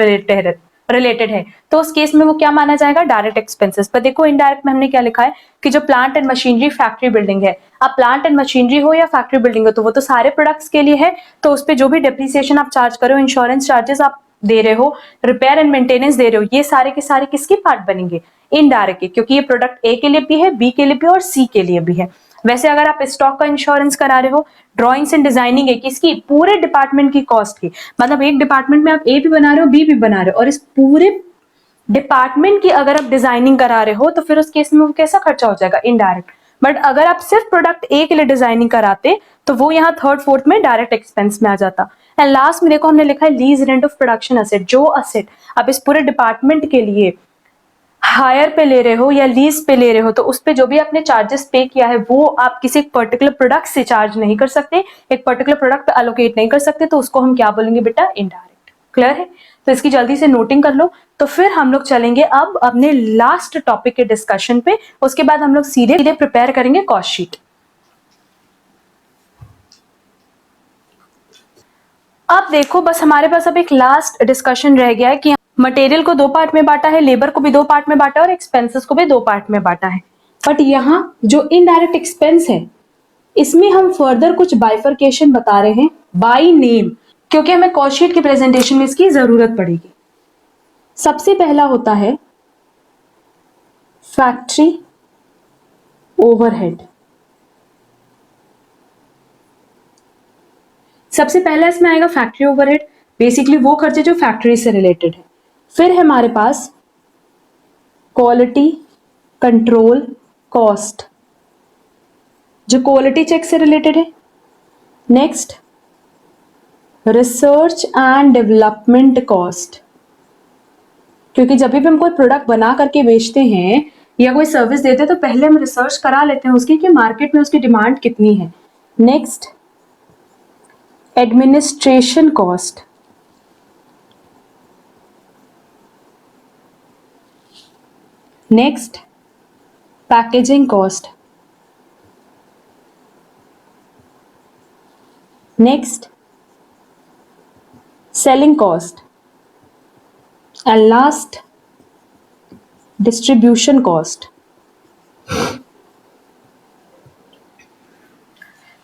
रिलेटेड है, तो उस केस में वो क्या माना जाएगा? Direct expenses. पर देखो, इनडायरेक्ट में हमने क्या लिखा है कि जो plant and machinery factory building है, अब प्लांट एंड मशीनरी हो या फैक्ट्री बिल्डिंग हो तो वो तो सारे प्रोडक्ट्स के लिए है। तो उस पर जो भी डेप्रिसिएशन आप चार्ज करो, इंश्योरेंस चार्जेस आप दे रहे हो, रिपेयर एंड मेंटेनेंस दे रहे हो, ये सारे के सारे किसके पार्ट बनेंगे? इनडायरेक्ट के, क्योंकि ये प्रोडक्ट ए के लिए भी है, बी के लिए भी और सी के लिए भी है। वैसे अगर आप स्टॉक का इंश्योरेंस करा रहे हो, ड्राइंग्स एंड डिजाइनिंग है किसकी? पूरे डिपार्टमेंट की कॉस्ट की। मतलब एक डिपार्टमेंट में आप ए भी बना रहे हो, बी भी बना रहे हो, और इस पूरे डिपार्टमेंट की अगर आप डिजाइनिंग करा रहे हो तो फिर उस केस में वो कैसा खर्चा हो जाएगा? इनडायरेक्ट। बट अगर आप सिर्फ प्रोडक्ट ए के लिए डिजाइनिंग कराते तो वो यहाँ थर्ड फोर्थ में डायरेक्ट एक्सपेंस में आ जाता। एंड लास्ट में देखो, हमने लिखा है lease rent of production asset. जो असेट आप इस पूरे डिपार्टमेंट के लिए हायर पे ले रहे हो या लीज पे ले रहे हो तो उस पे जो भी आपने चार्जेस पे किया है वो आप किसी एक पर्टिकुलर प्रोडक्ट से चार्ज नहीं कर सकते, एक पर्टिकुलर प्रोडक्ट पे अलोकेट नहीं कर सकते, तो उसको हम क्या बोलेंगे बेटा? इनडायरेक्ट। क्लियर है? तो इसकी जल्दी से नोटिंग कर लो। तो फिर हम लोग चलेंगे अब अपने लास्ट टॉपिक के डिस्कशन पे। उसके बाद हम लोग सीधे प्रिपेयर करेंगे कॉस्ट शीट। अब देखो, बस हमारे पास अब एक लास्ट डिस्कशन रह गया है कि मटेरियल को दो पार्ट में बांटा है, लेबर को भी दो पार्ट में बांटा है और एक्सपेंसेस को भी दो पार्ट में बांटा है। बट यहाँ जो इनडायरेक्ट एक्सपेंस है इसमें हम फर्दर कुछ बाइफर्केशन बता रहे हैं बाय नेम, क्योंकि हमें कॉस्ट शीट की प्रेजेंटेशन में इसकी जरूरत पड़ेगी। सबसे पहला होता है फैक्ट्री ओवरहेड। सबसे पहला इसमें आएगा फैक्ट्री ओवरहेड, बेसिकली वो खर्चे जो फैक्ट्री से रिलेटेड है। फिर है हमारे पास क्वालिटी कंट्रोल कॉस्ट। जो क्वालिटी चेक से रिलेटेड है। Next, research and development cost, क्योंकि जब भी हम कोई प्रोडक्ट बना करके बेचते हैं या कोई सर्विस देते हैं तो पहले हम रिसर्च करा लेते हैं उसकी कि मार्केट में उसकी डिमांड कितनी है। Next, administration cost, next, packaging cost, next, selling cost, and last, distribution cost.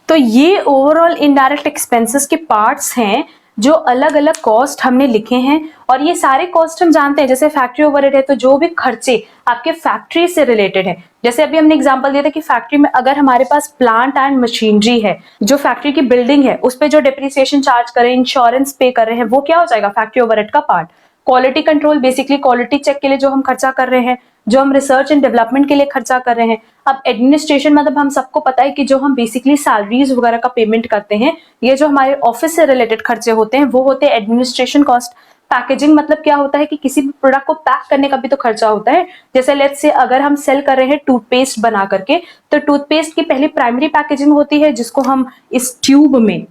तो ये ओवरऑल इनडायरेक्ट एक्सपेंसेस के पार्ट्स हैं जो अलग अलग कॉस्ट हमने लिखे हैं। और ये सारे कॉस्ट हम जानते हैं, जैसे फैक्ट्री ओवरहेड है तो जो भी खर्चे आपके फैक्ट्री से रिलेटेड है, जैसे अभी हमने एग्जांपल दिया था कि फैक्ट्री में अगर हमारे पास प्लांट एंड मशीनरी है, जो फैक्ट्री की बिल्डिंग है उस पर जो डिप्रिसिएशन चार्ज करें, इंश्योरेंस पे कर रहे हैं, वो क्या हो जाएगा, फैक्ट्री ओवरहेड का part. Quality control, basically quality check के लिए जो हम खर्चा कर रहे हैं, जो हम रिसर्च एंड डेवलपमेंट के लिए खर्चा कर रहे हैं। अब एडमिनिस्ट्रेशन मतलब हम सबको पता है कि जो हम बेसिकली सैलरीज वगैरह का पेमेंट करते हैं, ये जो हमारे ऑफिस से रिलेटेड खर्चे होते हैं वो होते हैं एडमिनिस्ट्रेशन कॉस्ट। पैकेजिंग मतलब क्या होता है कि किसी भी प्रोडक्ट को पैक करने का भी तो खर्चा होता है। जैसे लेट्स से अगर हम सेल कर रहे हैं टूथपेस्ट बना करके, तो टूथपेस्ट की पहले प्राइमरी पैकेजिंग होती है जिसको हम इस ट्यूब में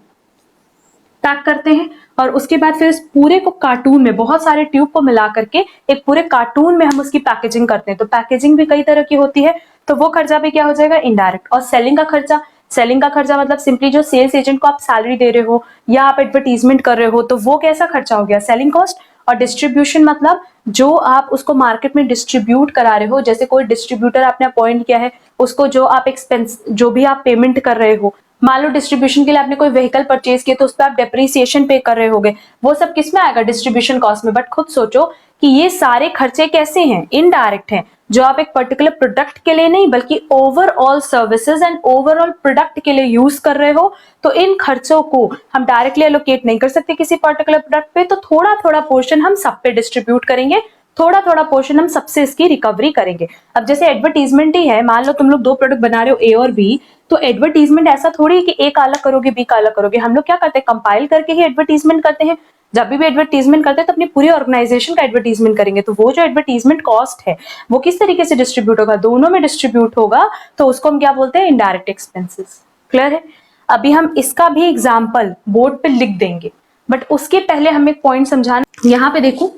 पैक करते हैं, और उसके बाद फिर इस पूरे को कार्टून में, बहुत सारे ट्यूब को मिला करके एक पूरे कार्टून में हम उसकी पैकेजिंग करते हैं। तो पैकेजिंग भी कई तरह की होती है, तो वो खर्चा भी क्या हो जाएगा, इनडायरेक्ट। और सेलिंग का खर्चा, सेलिंग का खर्चा मतलब सिंपली जो सेल्स एजेंट को आप सैलरी दे रहे हो या आप एडवर्टीजमेंट कर रहे हो, तो वो कैसा खर्चा हो गया, सेलिंग कॉस्ट। और डिस्ट्रीब्यूशन मतलब जो आप उसको मार्केट में डिस्ट्रीब्यूट करा रहे हो, जैसे कोई डिस्ट्रीब्यूटर आपने अपॉइंट किया है, उसको जो आप एक्सपेंस, जो भी आप पेमेंट कर रहे हो, मान लो डिस्ट्रीब्यूशन के लिए आपने कोई व्हीकल परचेज किया तो उस पर आप डेप्रिसिएशन पे कर रहे होगे, वो सब किस में आएगा, डिस्ट्रीब्यूशन कॉस्ट में। बट खुद सोचो कि ये सारे खर्चे कैसे हैं, इनडायरेक्ट हैं, जो आप एक पर्टिकुलर प्रोडक्ट के लिए नहीं बल्कि overall services and overall product के लिए यूज कर रहे हो। तो इन खर्चों को हम डायरेक्टली एलोकेट नहीं कर सकते किसी पर्टिकुलर प्रोडक्ट पे, तो थोड़ा थोड़ा पोर्शन हम सब पे डिस्ट्रीब्यूट करेंगे, थोड़ा थोड़ा पोर्शन हम सबसे इसकी रिकवरी करेंगे। अब जैसे एडवर्टीजमेंट ही है, मान लो तुम लोग दो प्रोडक्ट बना रहे हो ए और बी, तो एडवर्टीजमेंट ऐसा थोड़ी है कि ए का अलग करोगे बी का अलग करोगे, हम लोग क्या करते हैं, कंपाइल करके ही एडवर्टीजमेंट करते हैं। जब भी एडवर्टीजमेंट करते हैं तो अपनी पूरी ऑर्गेनाइजेशन का एडवर्टीजमेंट करेंगे, तो वो जो एडवर्टीजमेंट कॉस्ट है वो किस तरीके से डिस्ट्रीब्यूट होगा, दोनों में डिस्ट्रीब्यूट होगा, तो उसको हम क्या बोलते हैं, इनडायरेक्ट एक्सपेंसेस। क्लियर है। अभी हम इसका भी एग्जाम्पल बोर्ड पे लिख देंगे, बट उसके पहले हम एक पॉइंट समझाना। यहां पे देखो,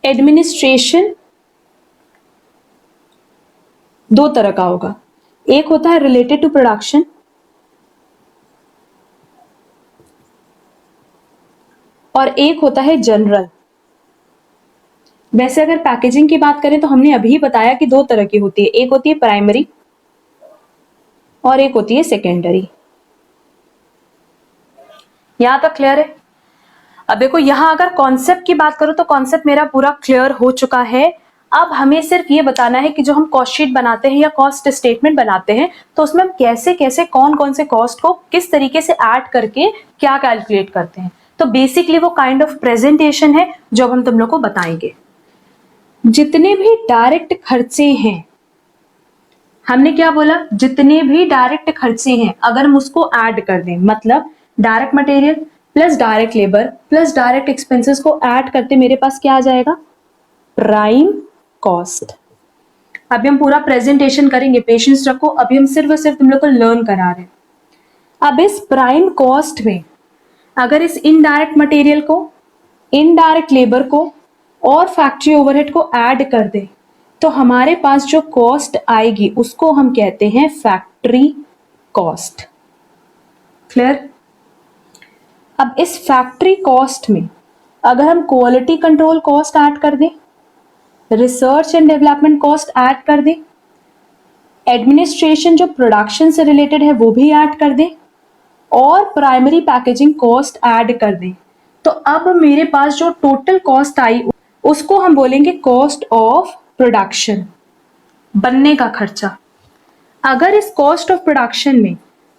एडमिनिस्ट्रेशन दो तरह का होगा, एक होता है रिलेटेड टू प्रोडक्शन और एक होता है जनरल। वैसे अगर पैकेजिंग की बात करें तो हमने अभी बताया कि दो तरह की होती है, एक होती है प्राइमरी और एक होती है सेकेंडरी। यहां तक क्लियर है। अब देखो यहां अगर कॉन्सेप्ट की बात करो तो कॉन्सेप्ट मेरा पूरा क्लियर हो चुका है। अब हमें सिर्फ ये बताना है कि जो हम कॉस्ट शीट बनाते हैं या कॉस्ट स्टेटमेंट बनाते हैं तो उसमें हम कैसे कैसे कौन कौन से कॉस्ट को किस तरीके से ऐड करके क्या कैलकुलेट करते हैं। तो बेसिकली वो काइंड ऑफ प्रेजेंटेशन है जो हम तुम लोग को बताएंगे। जितने भी डायरेक्ट खर्चे हैं, हमने क्या बोला, जितने भी डायरेक्ट खर्चे हैं अगर हम उसको ऐड कर दें, मतलब direct material plus direct labour plus direct expenses को ऐड करते मेरे पास क्या आ जाएगा, प्राइम कॉस्ट। अभी हम पूरा प्रेजेंटेशन करेंगे, पेशेंस रखो, अभी हम सिर्फ और सिर्फ तुम लोग को लर्न करा रहे हैं। अब इस प्राइम कॉस्ट में अगर इस इनडायरेक्ट मटेरियल को, इनडायरेक्ट लेबर को और फैक्ट्री ओवरहेड को ऐड कर दे तो हमारे पास जो कॉस्ट आएगी उसको हम कहते हैं फैक्ट्री कॉस्ट। क्लियर। अब इस फैक्ट्री कॉस्ट में अगर हम क्वालिटी कंट्रोल कॉस्ट ऐड कर दें, research and development cost add कर दें, एडमिनिस्ट्रेशन जो प्रोडक्शन से रिलेटेड है वो भी ऐड कर दें और प्राइमरी पैकेजिंग कॉस्ट ऐड कर दें, तो अब मेरे पास जो टोटल कॉस्ट आई उसको हम बोलेंगे कॉस्ट ऑफ प्रोडक्शन, बनने का खर्चा। अगर इस कॉस्ट ऑफ प्रोडक्शन में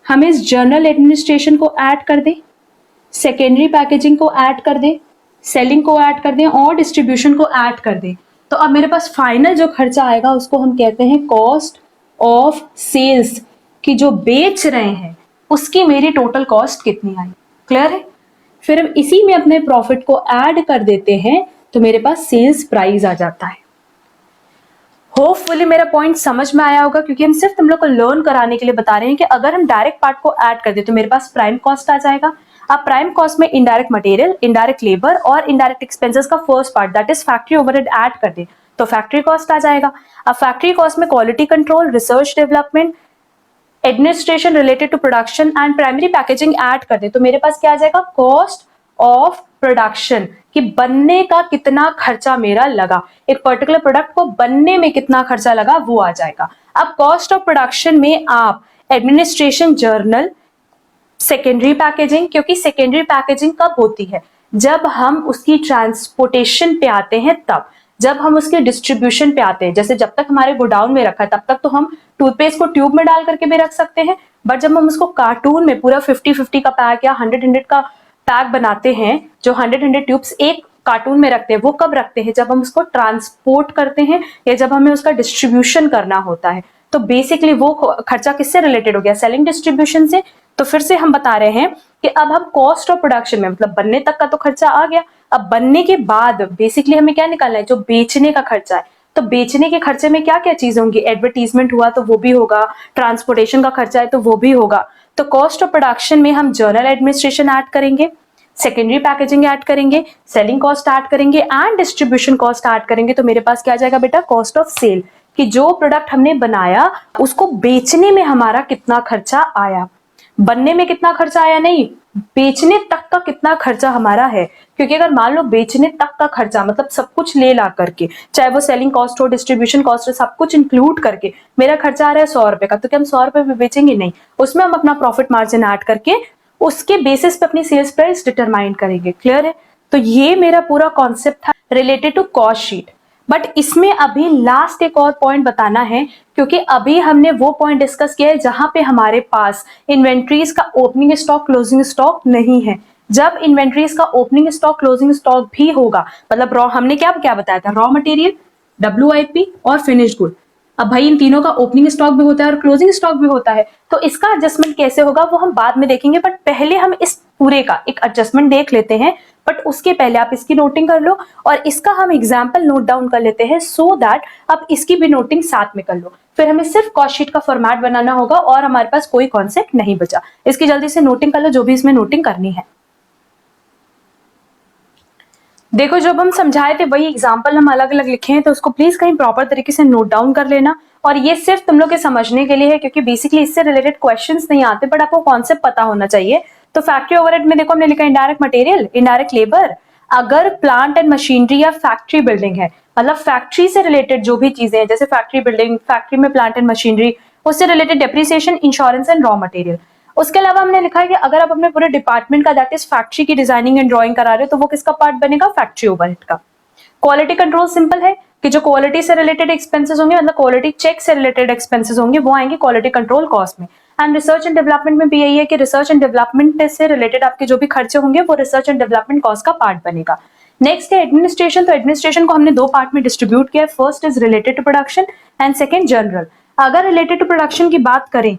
हम इस जनरल एडमिनिस्ट्रेशन को ऐड कर दें, सेकेंडरी पैकेजिंग को ऐड कर दें, सेलिंग को ऐड कर दें और डिस्ट्रीब्यूशन को ऐड कर दें, तो अब मेरे पास फाइनल जो खर्चा आएगा उसको हम कहते हैं कॉस्ट ऑफ सेल्स। कि जो बेच रहे हैं उसकी मेरी टोटल कॉस्ट कितनी आई। क्लियर है? फिर हम इसी में अपने प्रॉफिट को ऐड कर देते हैं तो मेरे पास सेल्स प्राइस आ जाता है। होपफुली मेरा पॉइंट समझ में आया होगा, क्योंकि हम सिर्फ तुम लोग को लर्न कराने के लिए बता रहे हैं कि अगर हम डायरेक्ट पार्ट को ऐड कर दे तो मेरे पास प्राइम कॉस्ट आ जाएगा। अब प्राइम कॉस्ट में इनडायरेक्ट मटेरियल, इनडायरेक्ट लेबर और इनडायरेक्ट एक्सपेंसेस का first part that is factory overhead add कर दे तो फैक्ट्री कॉस्ट आ जाएगा। अब फैक्ट्री कॉस्ट में quality control, research development, administration related to production and primary packaging add कर दे तो मेरे पास क्या आ जाएगा, कॉस्ट ऑफ प्रोडक्शन, कि बनने का कितना खर्चा मेरा लगा, एक पर्टिकुलर प्रोडक्ट को बनने में कितना खर्चा लगा वो आ जाएगा। अब कॉस्ट ऑफ प्रोडक्शन में आप एडमिनिस्ट्रेशन, जर्नल, सेकेंडरी पैकेजिंग, क्योंकि सेकेंडरी पैकेजिंग कब होती है, जब हम उसकी ट्रांसपोर्टेशन पे आते हैं, तब जब हम उसके डिस्ट्रीब्यूशन पे आते हैं। जैसे जब तक हमारे गोडाउन में रखा है तब तक तो हम टूथपेस्ट को ट्यूब में डाल करके भी रख सकते हैं, बट जब हम उसको कार्टून में पूरा 50-50 का पैक या 100-100 का पैक बनाते हैं, जो 100-100 ट्यूब्स एक कार्टून में रखते हैं, वो कब रखते हैं, जब हम उसको ट्रांसपोर्ट करते हैं या जब हमें उसका डिस्ट्रीब्यूशन करना होता है। तो बेसिकली वो खर्चा किससे रिलेटेड हो गया, सेलिंग डिस्ट्रीब्यूशन से। तो फिर से हम बता रहे हैं कि अब हम कॉस्ट ऑफ प्रोडक्शन में, मतलब बनने तक का तो खर्चा आ गया, अब बनने के बाद बेसिकली हमें क्या निकालना है, जो बेचने का खर्चा है। तो बेचने के खर्चे में क्या क्या चीज होंगी, एडवर्टीजमेंट हुआ तो वो भी होगा, ट्रांसपोर्टेशन का खर्चा है तो वो भी होगा। तो कॉस्ट ऑफ प्रोडक्शन में हम जर्नल एडमिनिस्ट्रेशन ऐड करेंगे, सेकेंडरी पैकेजिंग ऐड करेंगे, सेलिंग कॉस्ट ऐड करेंगे एंड डिस्ट्रीब्यूशन कॉस्ट ऐड करेंगे तो मेरे पास क्या आ जाएगा बेटा, कॉस्ट ऑफ सेल, कि जो प्रोडक्ट हमने बनाया उसको बेचने में हमारा कितना खर्चा आया। बनने में कितना खर्चा आया नहीं, बेचने तक का कितना खर्चा हमारा है। क्योंकि अगर मान लो बेचने तक का खर्चा मतलब सब कुछ ले ला करके, चाहे वो सेलिंग कॉस्ट हो, डिस्ट्रीब्यूशन कॉस्ट हो, सब कुछ इंक्लूड करके मेरा खर्चा आ रहा है 100 रुपए का, तो क्या हम 100 रुपए में बेचेंगे? नहीं, उसमें हम अपना प्रॉफिट मार्जिन ऐड करके उसके बेसिस पे अपनी सेल्स प्राइस डिटरमाइन करेंगे। क्लियर है? तो ये मेरा पूरा कॉन्सेप्ट था related to cost sheet. But इसमें अभी लास्ट एक और पॉइंट बताना है, क्योंकि अभी हमने वो पॉइंट डिस्कस किया है जहां पे हमारे पास इन्वेंट्रीज का ओपनिंग स्टॉक, क्लोजिंग स्टॉक नहीं है। जब इन्वेंट्रीज का ओपनिंग स्टॉक, क्लोजिंग स्टॉक भी होगा, मतलब रॉ, हमने क्या क्या बताया था, रॉ मटेरियल, WIP और फिनिश्ड गुड। अब भाई इन तीनों का ओपनिंग स्टॉक भी होता है और क्लोजिंग स्टॉक भी होता है, तो इसका एडजस्टमेंट कैसे होगा वो हम बाद में देखेंगे। बट पहले हम इस पूरे का एक एडजस्टमेंट देख लेते हैं। बट उसके पहले आप इसकी नोटिंग कर लो और इसका हम एग्जाम्पल नोट डाउन कर लेते हैं, सो दैट आप इसकी भी नोटिंग साथ में कर लो। फिर हमें सिर्फ कॉस्ट शीट का फॉर्मेट बनाना होगा और हमारे पास कोई कॉन्सेप्ट नहीं बचा। इसकी जल्दी से नोटिंग कर लो जो भी इसमें नोटिंग करनी है। देखो जब हम समझाए थे वही एग्जाम्पल हम अलग अलग लिखे हैं, तो उसको प्लीज कहीं प्रॉपर तरीके से नोट डाउन कर लेना। और ये सिर्फ तुम लोग के समझने के लिए है, क्योंकि बेसिकली इससे रिलेटेड क्वेश्चंस नहीं आते, बट आपको कॉन्सेप्ट पता होना चाहिए। तो फैक्ट्री ओवरहेड में देखो हमने लिखा इनडायरेक्ट मटेरियल, इनडायरेक्ट लेबर। अगर प्लांट एंड मशीनरी या फैक्ट्री बिल्डिंग है, मतलब फैक्ट्री से रिलेटेड जो भी चीजें हैं, जैसे फैक्ट्री बिल्डिंग, फैक्ट्री में प्लांट एंड मशीनरी, उससे related depreciation, insurance and raw material. उसके अलावा हमने लिखा है कि अगर आप अपने पूरे डिपार्टमेंट का दैट इज फैक्ट्री की डिजाइनिंग एंड ड्राइंग करा रहे हो तो वो किसका पार्ट बनेगा, फैक्ट्री ओवरहेड का। क्वालिटी कंट्रोल सिंपल है कि जो क्वालिटी से रिलेटेड एक्सपेंसेस होंगे, मतलब क्वालिटी चेक से रिलेटेड एक्सपेंसेस होंगे, वो आएंगे क्वालिटी कंट्रोल कॉस्ट में। एंड रिसर्च एंड डेवलपमेंट में भी यही है कि रिसर्च एंड डेवलपमेंट से रिलेटेड आपके जो भी खर्चे होंगे वो रिसर्च एंड डेवलपमेंट कॉस्ट का पार्ट बनेगा। नेक्स्ट है एडमिनिस्ट्रेशन। तो एडमिनिस्ट्रेशन को हमने दो पार्ट में डिस्ट्रीब्यूट किया है, first is related to production and second general. अगर रिलेटेड टू प्रोडक्शन की बात करें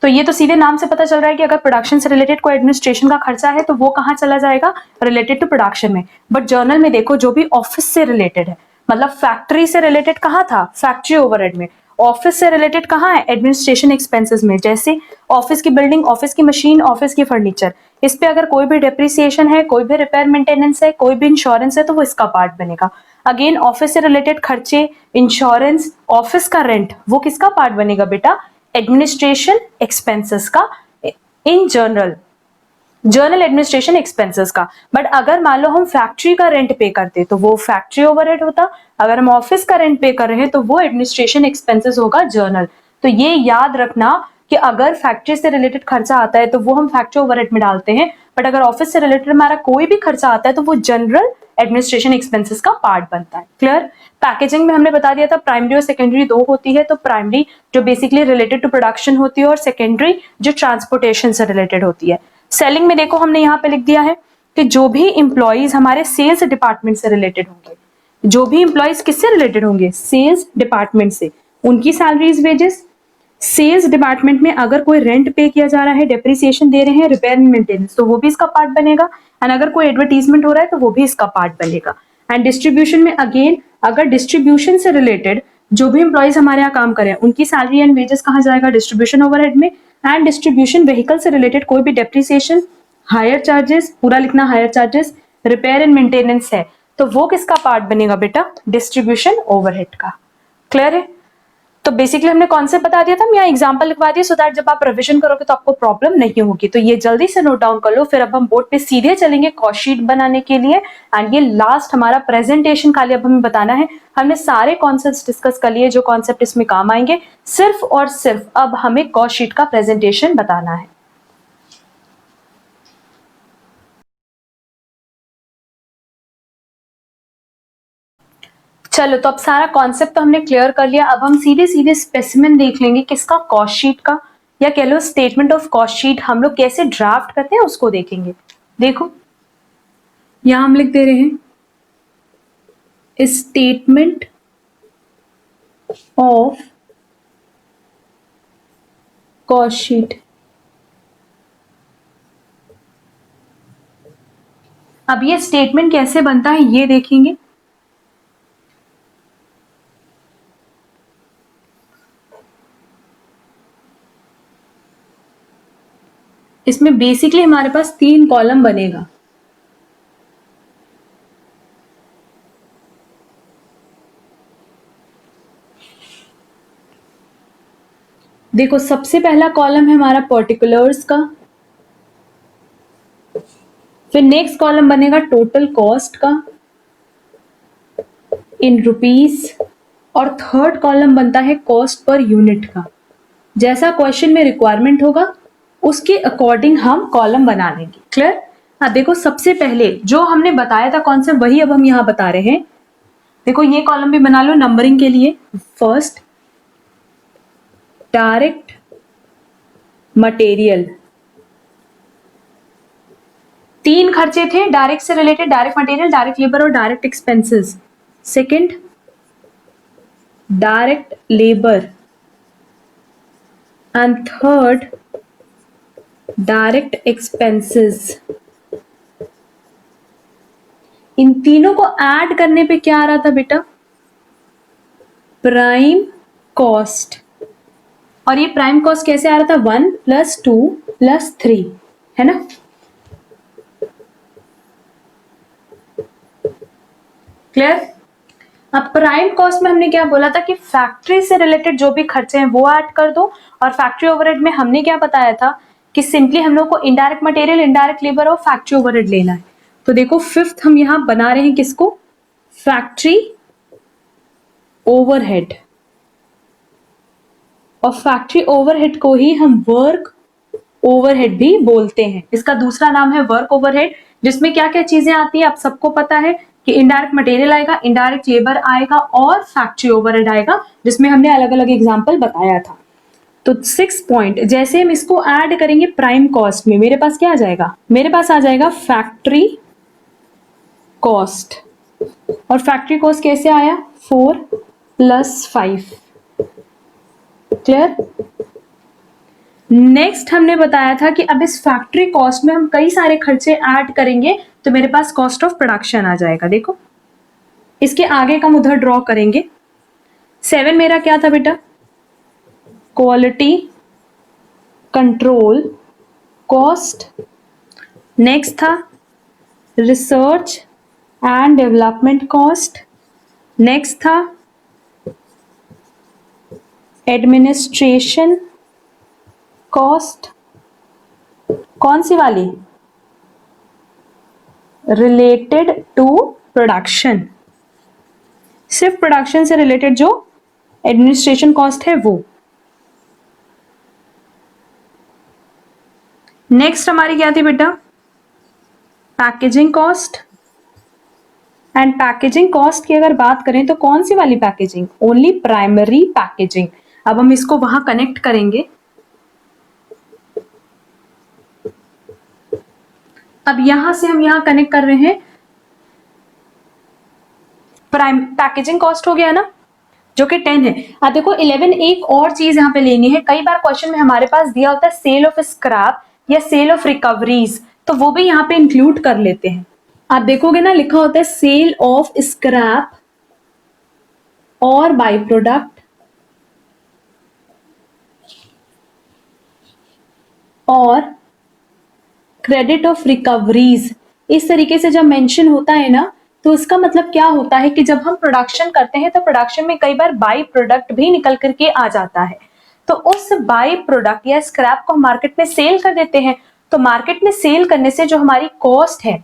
तो ये तो सीधे नाम से पता चल रहा है कि अगर प्रोडक्शन से रिलेटेड कोई एडमिनिस्ट्रेशन का खर्चा है तो वो कहाँ चला जाएगा, रिलेटेड टू प्रोडक्शन में। बट जर्नल में देखो जो भी ऑफिस से रिलेटेड है, मतलब फैक्ट्री से रिलेटेड कहाँ था, फैक्ट्री ओवरहेड में। ऑफिस से रिलेटेड कहाँ है, एडमिनिस्ट्रेशन एक्सपेंसेस में, जैसे ऑफिस की बिल्डिंग, ऑफिस की मशीन, ऑफिस की फर्नीचर। इस पे अगर कोई भी डेप्रिसिएशन है, कोई भी रिपेयर मेंटेनेंस है, कोई भी इंश्योरेंस है तो वो इसका पार्ट बनेगा। अगेन ऑफिस से रिलेटेड खर्चे, इंश्योरेंस, ऑफिस का रेंट, वो किसका पार्ट बनेगा बेटा, एडमिनिस्ट्रेशन एक्सपेंसेस का, इन जर्नल एडमिनिस्ट्रेशन एक्सपेंसेस का। बट अगर मान लो हम फैक्ट्री का रेंट पे करते तो वो फैक्ट्री ओवरहेड होता, अगर हम ऑफिस का रेंट पे कर रहे हैं तो वो एडमिनिस्ट्रेशन एक्सपेंसेस होगा, जर्नल। तो ये याद रखना कि अगर फैक्ट्री से रिलेटेड खर्चा आता है तो वो हम फैक्ट्री ओवरहेड में डालते हैं, बट अगर ऑफिस से रिलेटेड हमारा कोई भी खर्चा आता है तो वो जनरल एडमिनिस्ट्रेशन एक्सपेंसेस का पार्ट बनता है। क्लियर? पैकेजिंग में हमने बता दिया था प्राइमरी और सेकेंडरी दो होती है, तो प्राइमरी जो बेसिकली रिलेटेड टू प्रोडक्शन होती है और सेकेंडरी जो ट्रांसपोर्टेशन से रिलेटेड होती है। सेलिंग में देखो हमने यहाँ पे लिख दिया है कि जो भी इंप्लॉइज हमारे सेल्स डिपार्टमेंट से रिलेटेड होंगे, जो भी इंप्लॉइज किससे रिलेटेड होंगे, सेल्स डिपार्टमेंट से, उनकी सैलरीज, वेजेस। सेल्स डिपार्टमेंट में अगर कोई रेंट पे किया जा रहा है, डेप्रिसिएशन दे रहे हैं, रिपेयर एंड मेंटेनेंस, तो वो भी इसका पार्ट बनेगा। एंड अगर कोई एडवर्टीजमेंट हो रहा है तो वो भी इसका पार्ट बनेगा। एंड डिस्ट्रीब्यूशन में अगेन, अगर डिस्ट्रीब्यूशन से रिलेटेड जो भी एम्प्लॉइज हमारे यहाँ काम करें उनकी सैलरी एंड वेजेस कहाँ जाएगा, डिस्ट्रीब्यूशन ओवरहेड में। एंड डिस्ट्रीब्यूशन व्हीकल से रिलेटेड कोई भी डेप्रिसिएशन, हायर चार्जेस, पूरा लिखना higher charges, repair and maintenance है तो वो किसका पार्ट बनेगा बेटा, डिस्ट्रीब्यूशन ओवरहेड का। क्लियर है? तो बेसिकली हमने कॉन्सेप्ट बता दिया था, मैं यहाँ एग्जांपल लिखवा दिया सो दैट जब आप रिवीजन करोगे तो आपको प्रॉब्लम नहीं होगी। तो ये जल्दी से नोट डाउन कर लो, फिर अब हम बोर्ड पे सीधे चलेंगे कॉस्ट शीट बनाने के लिए। एंड ये लास्ट हमारा प्रेजेंटेशन खाली अब हमें बताना है। हमने सारे कॉन्सेप्ट डिस्कस कर लिए जो कॉन्सेप्ट इसमें काम आएंगे, सिर्फ और सिर्फ अब हमें कॉस्ट शीट का प्रेजेंटेशन बताना है। चलो, तो अब सारा कॉन्सेप्ट तो हमने क्लियर कर लिया। अब हम सीधे सीधे स्पेसिमेन देख लेंगे किसका, कॉस्ट शीट का, या कह लो स्टेटमेंट ऑफ कॉस्ट शीट हम लोग कैसे ड्राफ्ट करते हैं उसको देखेंगे। देखो यहां हम लिख दे रहे हैं स्टेटमेंट ऑफ कॉस्ट शीट। अब ये स्टेटमेंट कैसे बनता है ये देखेंगे। इसमें बेसिकली हमारे पास 3 कॉलम बनेगा। देखो सबसे पहला कॉलम है हमारा पर्टिकुलर्स का, फिर नेक्स्ट कॉलम बनेगा टोटल कॉस्ट का इन रुपीस, और थर्ड कॉलम बनता है कॉस्ट पर यूनिट का। जैसा क्वेश्चन में रिक्वायरमेंट होगा उसके अकॉर्डिंग हम कॉलम बना लेंगे। क्लियर? हाँ, देखो सबसे पहले जो हमने बताया था कॉन्सेप्ट वही अब हम यहां बता रहे हैं। देखो ये कॉलम भी बना लो नंबरिंग के लिए। फर्स्ट डायरेक्ट मटेरियल, 3 खर्चे थे डायरेक्ट से related, direct material, direct labour और direct expenses. Second direct labour and third direct expenses. इन तीनों को ऐड करने पे क्या आ रहा था बेटा, प्राइम कॉस्ट। और ये प्राइम कॉस्ट कैसे आ रहा था, 1 + 2 + 3, है ना। क्लियर? अब प्राइम कॉस्ट में हमने क्या बोला था कि फैक्ट्री से रिलेटेड जो भी खर्चे हैं वो ऐड कर दो, और फैक्ट्री ओवरहेड में हमने क्या बताया था कि सिंपली हम लोग को इनडायरेक्ट मटेरियल, इनडायरेक्ट लेबर और फैक्ट्री ओवरहेड लेना है। तो देखो फिफ्थ हम यहां बना रहे हैं किसको, फैक्ट्री ओवरहेड, और फैक्ट्री ओवरहेड को ही हम वर्क ओवरहेड भी बोलते हैं। इसका दूसरा नाम है वर्क ओवरहेड, जिसमें क्या क्या चीजें आती है आप सबको पता है कि इनडायरेक्ट मटेरियल आएगा, इनडायरेक्ट लेबर आएगा और फैक्ट्री ओवरहेड आएगा, जिसमें हमने अलग अलग एग्जांपल बताया था। तो 6 पॉइंट जैसे हम इसको ऐड करेंगे प्राइम कॉस्ट में, मेरे पास क्या आ जाएगा, मेरे पास आ जाएगा फैक्ट्री कॉस्ट। और फैक्ट्री कॉस्ट कैसे आया, 4 + 5। क्लियर? नेक्स्ट हमने बताया था कि अब इस फैक्ट्री कॉस्ट में हम कई सारे खर्चे ऐड करेंगे तो मेरे पास कॉस्ट ऑफ प्रोडक्शन आ जाएगा। देखो इसके आगे का हम उधर ड्रॉ करेंगे। 7 मेरा क्या था बेटा, क्वालिटी कंट्रोल कॉस्ट। नेक्स्ट था research and development cost. Next था एडमिनिस्ट्रेशन कॉस्ट, कौन सी वाली, रिलेटेड टू प्रोडक्शन, सिर्फ प्रोडक्शन से रिलेटेड जो एडमिनिस्ट्रेशन कॉस्ट है वो। नेक्स्ट हमारी क्या थी बेटा, packaging cost. And packaging cost की अगर बात करें तो कौन सी वाली पैकेजिंग, ओनली प्राइमरी पैकेजिंग। अब हम इसको वहां कनेक्ट करेंगे। अब यहां से हम यहां कनेक्ट कर रहे हैं, प्राइम पैकेजिंग कॉस्ट हो गया ना, जो कि 10 है। अब देखो 11 एक और चीज यहाँ पे लेनी है, कई बार क्वेश्चन में हमारे पास दिया होता है सेल ऑफ स्क्रैप या सेल ऑफ रिकवरीज, तो वो भी यहाँ पे इंक्लूड कर लेते हैं। आप देखोगे ना लिखा होता है सेल ऑफ स्क्रैप और बाई प्रोडक्ट और क्रेडिट ऑफ रिकवरीज। इस तरीके से जब मेंशन होता है ना, तो इसका मतलब क्या होता है कि जब हम प्रोडक्शन करते हैं तो प्रोडक्शन में कई बार बाई प्रोडक्ट भी निकल करके आ जाता है, तो उस बाई प्रोडक्ट या स्क्रैप को हम मार्केट में सेल कर देते हैं। तो मार्केट में सेल करने से जो हमारी कॉस्ट है,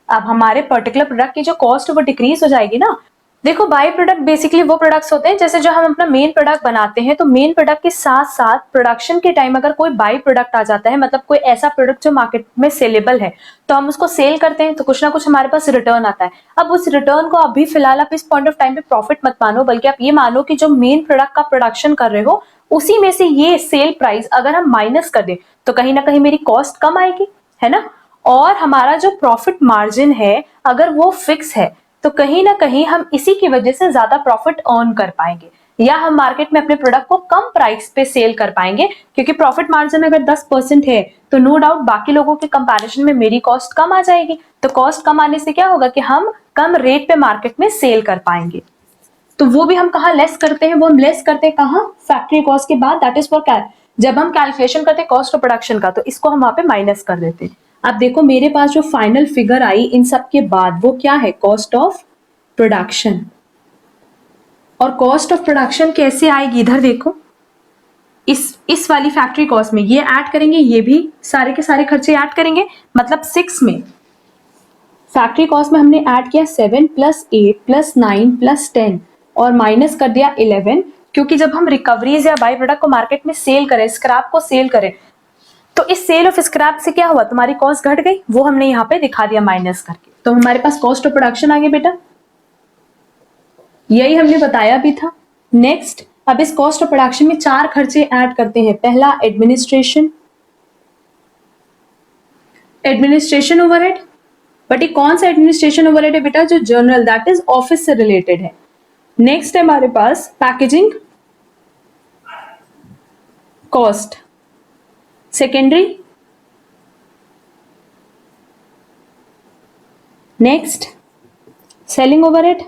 अब हमारे पर्टिकुलर प्रोडक्ट की जो कॉस्ट है वो डिक्रीज हो जाएगी ना। देखो बाई प्रोडक्ट बेसिकली वो प्रोडक्ट्स होते हैं जैसे जो हम अपना मेन प्रोडक्ट बनाते हैं, तो मेन प्रोडक्ट के साथ साथ प्रोडक्शन के टाइम अगर कोई बाई प्रोडक्ट आ जाता है, मतलब कोई ऐसा प्रोडक्ट जो मार्केट में सेलेबल है, तो हम उसको सेल करते हैं, तो कुछ ना कुछ हमारे पास रिटर्न आता है। अब उस रिटर्न को अभी फिलहाल आप इस पॉइंट ऑफ टाइम पे प्रॉफिट मत मानो, बल्कि आप ये मानो कि जो मेन प्रोडक्ट का प्रोडक्शन कर रहे हो उसी में से ये सेल प्राइस अगर हम माइनस कर दें तो कहीं ना कहीं मेरी कॉस्ट कम आएगी, है ना। और हमारा जो प्रॉफिट मार्जिन है अगर वो फिक्स है तो कहीं ना कहीं हम इसी की वजह से ज्यादा प्रॉफिट अर्न कर पाएंगे, या हम मार्केट में अपने प्रोडक्ट को कम प्राइस पे सेल कर पाएंगे, क्योंकि प्रॉफिट मार्जिन अगर 10% है तो नो डाउट बाकी लोगों के कंपैरिजन में मेरी कॉस्ट कम आ जाएगी। तो कॉस्ट कम आने से क्या होगा कि हम कम रेट पे मार्केट में सेल कर पाएंगे। तो वो भी हम कहाँ लेस करते हैं, वो हम लेस करते हैं कहाँ, फैक्ट्री कॉस्ट के बाद, दैट इज फॉर जब हम कैलकुलेशन करते हैं कॉस्ट ऑफ प्रोडक्शन का, तो इसको हम वहां पे माइनस कर देते हैं। अब देखो मेरे पास जो फाइनल फिगर आई इन सब के बाद वो क्या है, कॉस्ट ऑफ प्रोडक्शन। और कॉस्ट ऑफ प्रोडक्शन कैसे आएगी, इधर देखो इस वाली फैक्ट्री कॉस्ट में ये ऐड करेंगे, ये भी सारे के सारे खर्चे ऐड करेंगे, मतलब 6 में फैक्ट्री कॉस्ट में हमने ऐड किया 7 + 8 + 9 + 10 और माइनस कर दिया 11, क्योंकि जब हम रिकवरीज या बाई प्रोडक्ट को मार्केट में सेल करें, स्क्रैप को सेल करें, तो इस सेल ऑफ स्क्रैप से क्या हुआ, तुम्हारी कॉस्ट घट गई, वो हमने यहाँ पे दिखा दिया माइनस करके। तो हमारे पास कॉस्ट ऑफ प्रोडक्शन आ गया बेटा, यही हमने बताया भी था। नेक्स्ट, अब इस कॉस्ट ऑफ प्रोडक्शन में 4 खर्चे ऐड करते हैं। पहला एडमिनिस्ट्रेशन, एडमिनिस्ट्रेशन ओवरहेड, बट ये कौन सा एडमिनिस्ट्रेशन ओवरहेड है बेटा, जो जनरल, दैट इज ऑफिस से रिलेटेड है। नेक्स्ट है हमारे पास packaging cost, secondary. Next selling overhead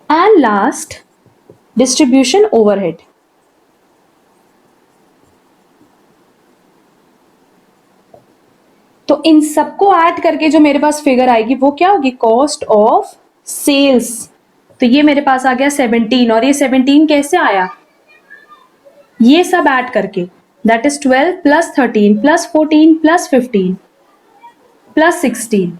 and last distribution overhead. तो इन सबको ऐड करके जो मेरे पास फिगर आएगी वो क्या होगी, कॉस्ट ऑफ सेल्स। तो ये मेरे पास आ गया 17, और ये 17 कैसे आया, ये सब ऐड करके, दैट इज 12 + 13 + 14 + 15 + 16।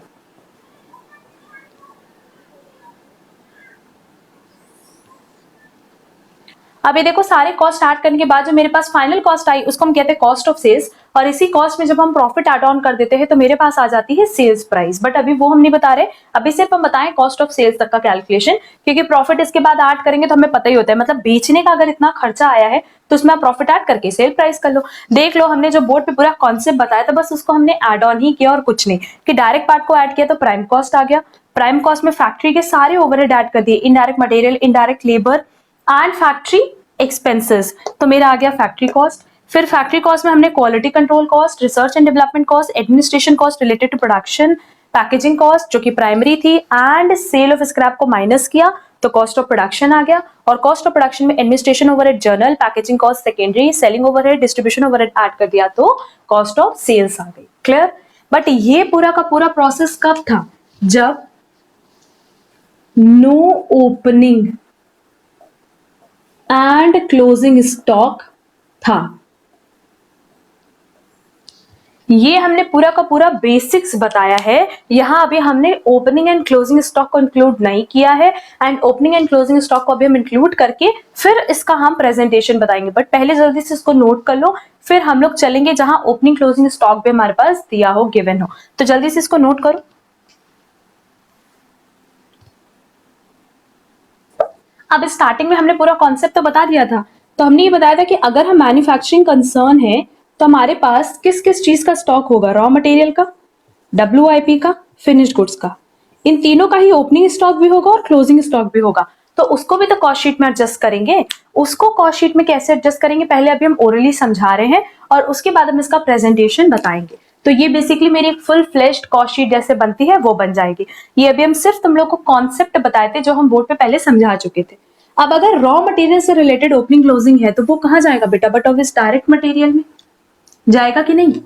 अब ये देखो सारे कॉस्ट ऐड करने के बाद जो मेरे पास फाइनल कॉस्ट आई उसको हम कहते हैं कॉस्ट ऑफ सेल्स, और इसी कॉस्ट में जब हम प्रॉफिट ऐड ऑन कर देते हैं तो मेरे पास आ जाती है सेल्स प्राइस। बट अभी वो हम नहीं बता रहे, अभी सिर्फ हम बताएं कॉस्ट ऑफ सेल्स तक का कैलकुलेशन, क्योंकि प्रॉफिट इसके बाद ऐड करेंगे तो हमें पता ही होता है, मतलब बेचने का अगर इतना खर्चा आया है तो उसमें आप प्रॉफिट ऐड करके सेल प्राइस कर लो। देख लो हमने जो बोर्ड पे पूरा कॉन्सेप्ट बताया था बस उसको हमने ऐड ऑन ही किया और कुछ नहीं, कि डायरेक्ट पार्ट को ऐड किया तो प्राइम कॉस्ट आ गया, प्राइम कॉस्ट में फैक्ट्री के सारे ओवरहेड ऐड कर दिए, indirect material, indirect labour and factory expenses, तो मेरा आ गया फैक्ट्री कॉस्ट। फिर फैक्ट्री कॉस्ट में हमने quality control cost, research and development cost, administration cost related to production, packaging cost जो कि प्राइमरी थी, एंड सेल ऑफ स्क्रैप को माइनस किया तो कॉस्ट ऑफ प्रोडक्शन आ गया। और कॉस्ट ऑफ प्रोडक्शन में administration overhead general, packaging cost secondary, selling overhead, distribution overhead add कर दिया तो कॉस्ट ऑफ सेल्स आ गई। क्लियर। बट ये पूरा का पूरा प्रोसेस कब था, जब no opening and closing stock था। ये हमने पूरा का पूरा बेसिक्स बताया है, यहां अभी हमने ओपनिंग एंड क्लोजिंग स्टॉक को इंक्लूड नहीं किया है, and opening and closing stock को अभी हम इंक्लूड करके फिर इसका हम प्रेजेंटेशन बताएंगे। बट पहले जल्दी से इसको नोट कर लो, फिर हम लोग चलेंगे जहां ओपनिंग क्लोजिंग स्टॉक भी हमारे पास दिया हो, गिवन हो। तो जल्दी से इसको नोट करो। अब स्टार्टिंग में हमने पूरा कॉन्सेप्ट तो बता दिया था, तो हमने ये बताया था कि अगर हम मैन्युफैक्चरिंग कंसर्न है तो हमारे पास किस किस चीज का स्टॉक होगा, रॉ मटेरियल का, WIP का, फिनिश्ड गुड्स का। इन तीनों का ही ओपनिंग स्टॉक भी होगा और क्लोजिंग स्टॉक भी होगा, तो उसको भी तो कॉस्ट शीट में एडजस्ट करेंगे। उसको कॉस्ट शीट में कैसे एडजस्ट करेंगे, पहले अभी हम ओरली समझा रहे हैं और उसके बाद हम इसका प्रेजेंटेशन बताएंगे। तो ये बेसिकली मेरी एक फुल फ्लेश्ड कॉस्ट शीट जैसे बनती है वो बन जाएगी। ये अभी हम सिर्फ तुम लोग को कॉन्सेप्ट बताए थे जो हम बोर्ड पे पहले समझा चुके थे। अब अगर रॉ मटेरियल से रिलेटेड ओपनिंग क्लोजिंग है तो वो कहाँ जाएगा बेटा, बट ऑब्वियस डायरेक्ट मटेरियल में जाएगा कि नहीं।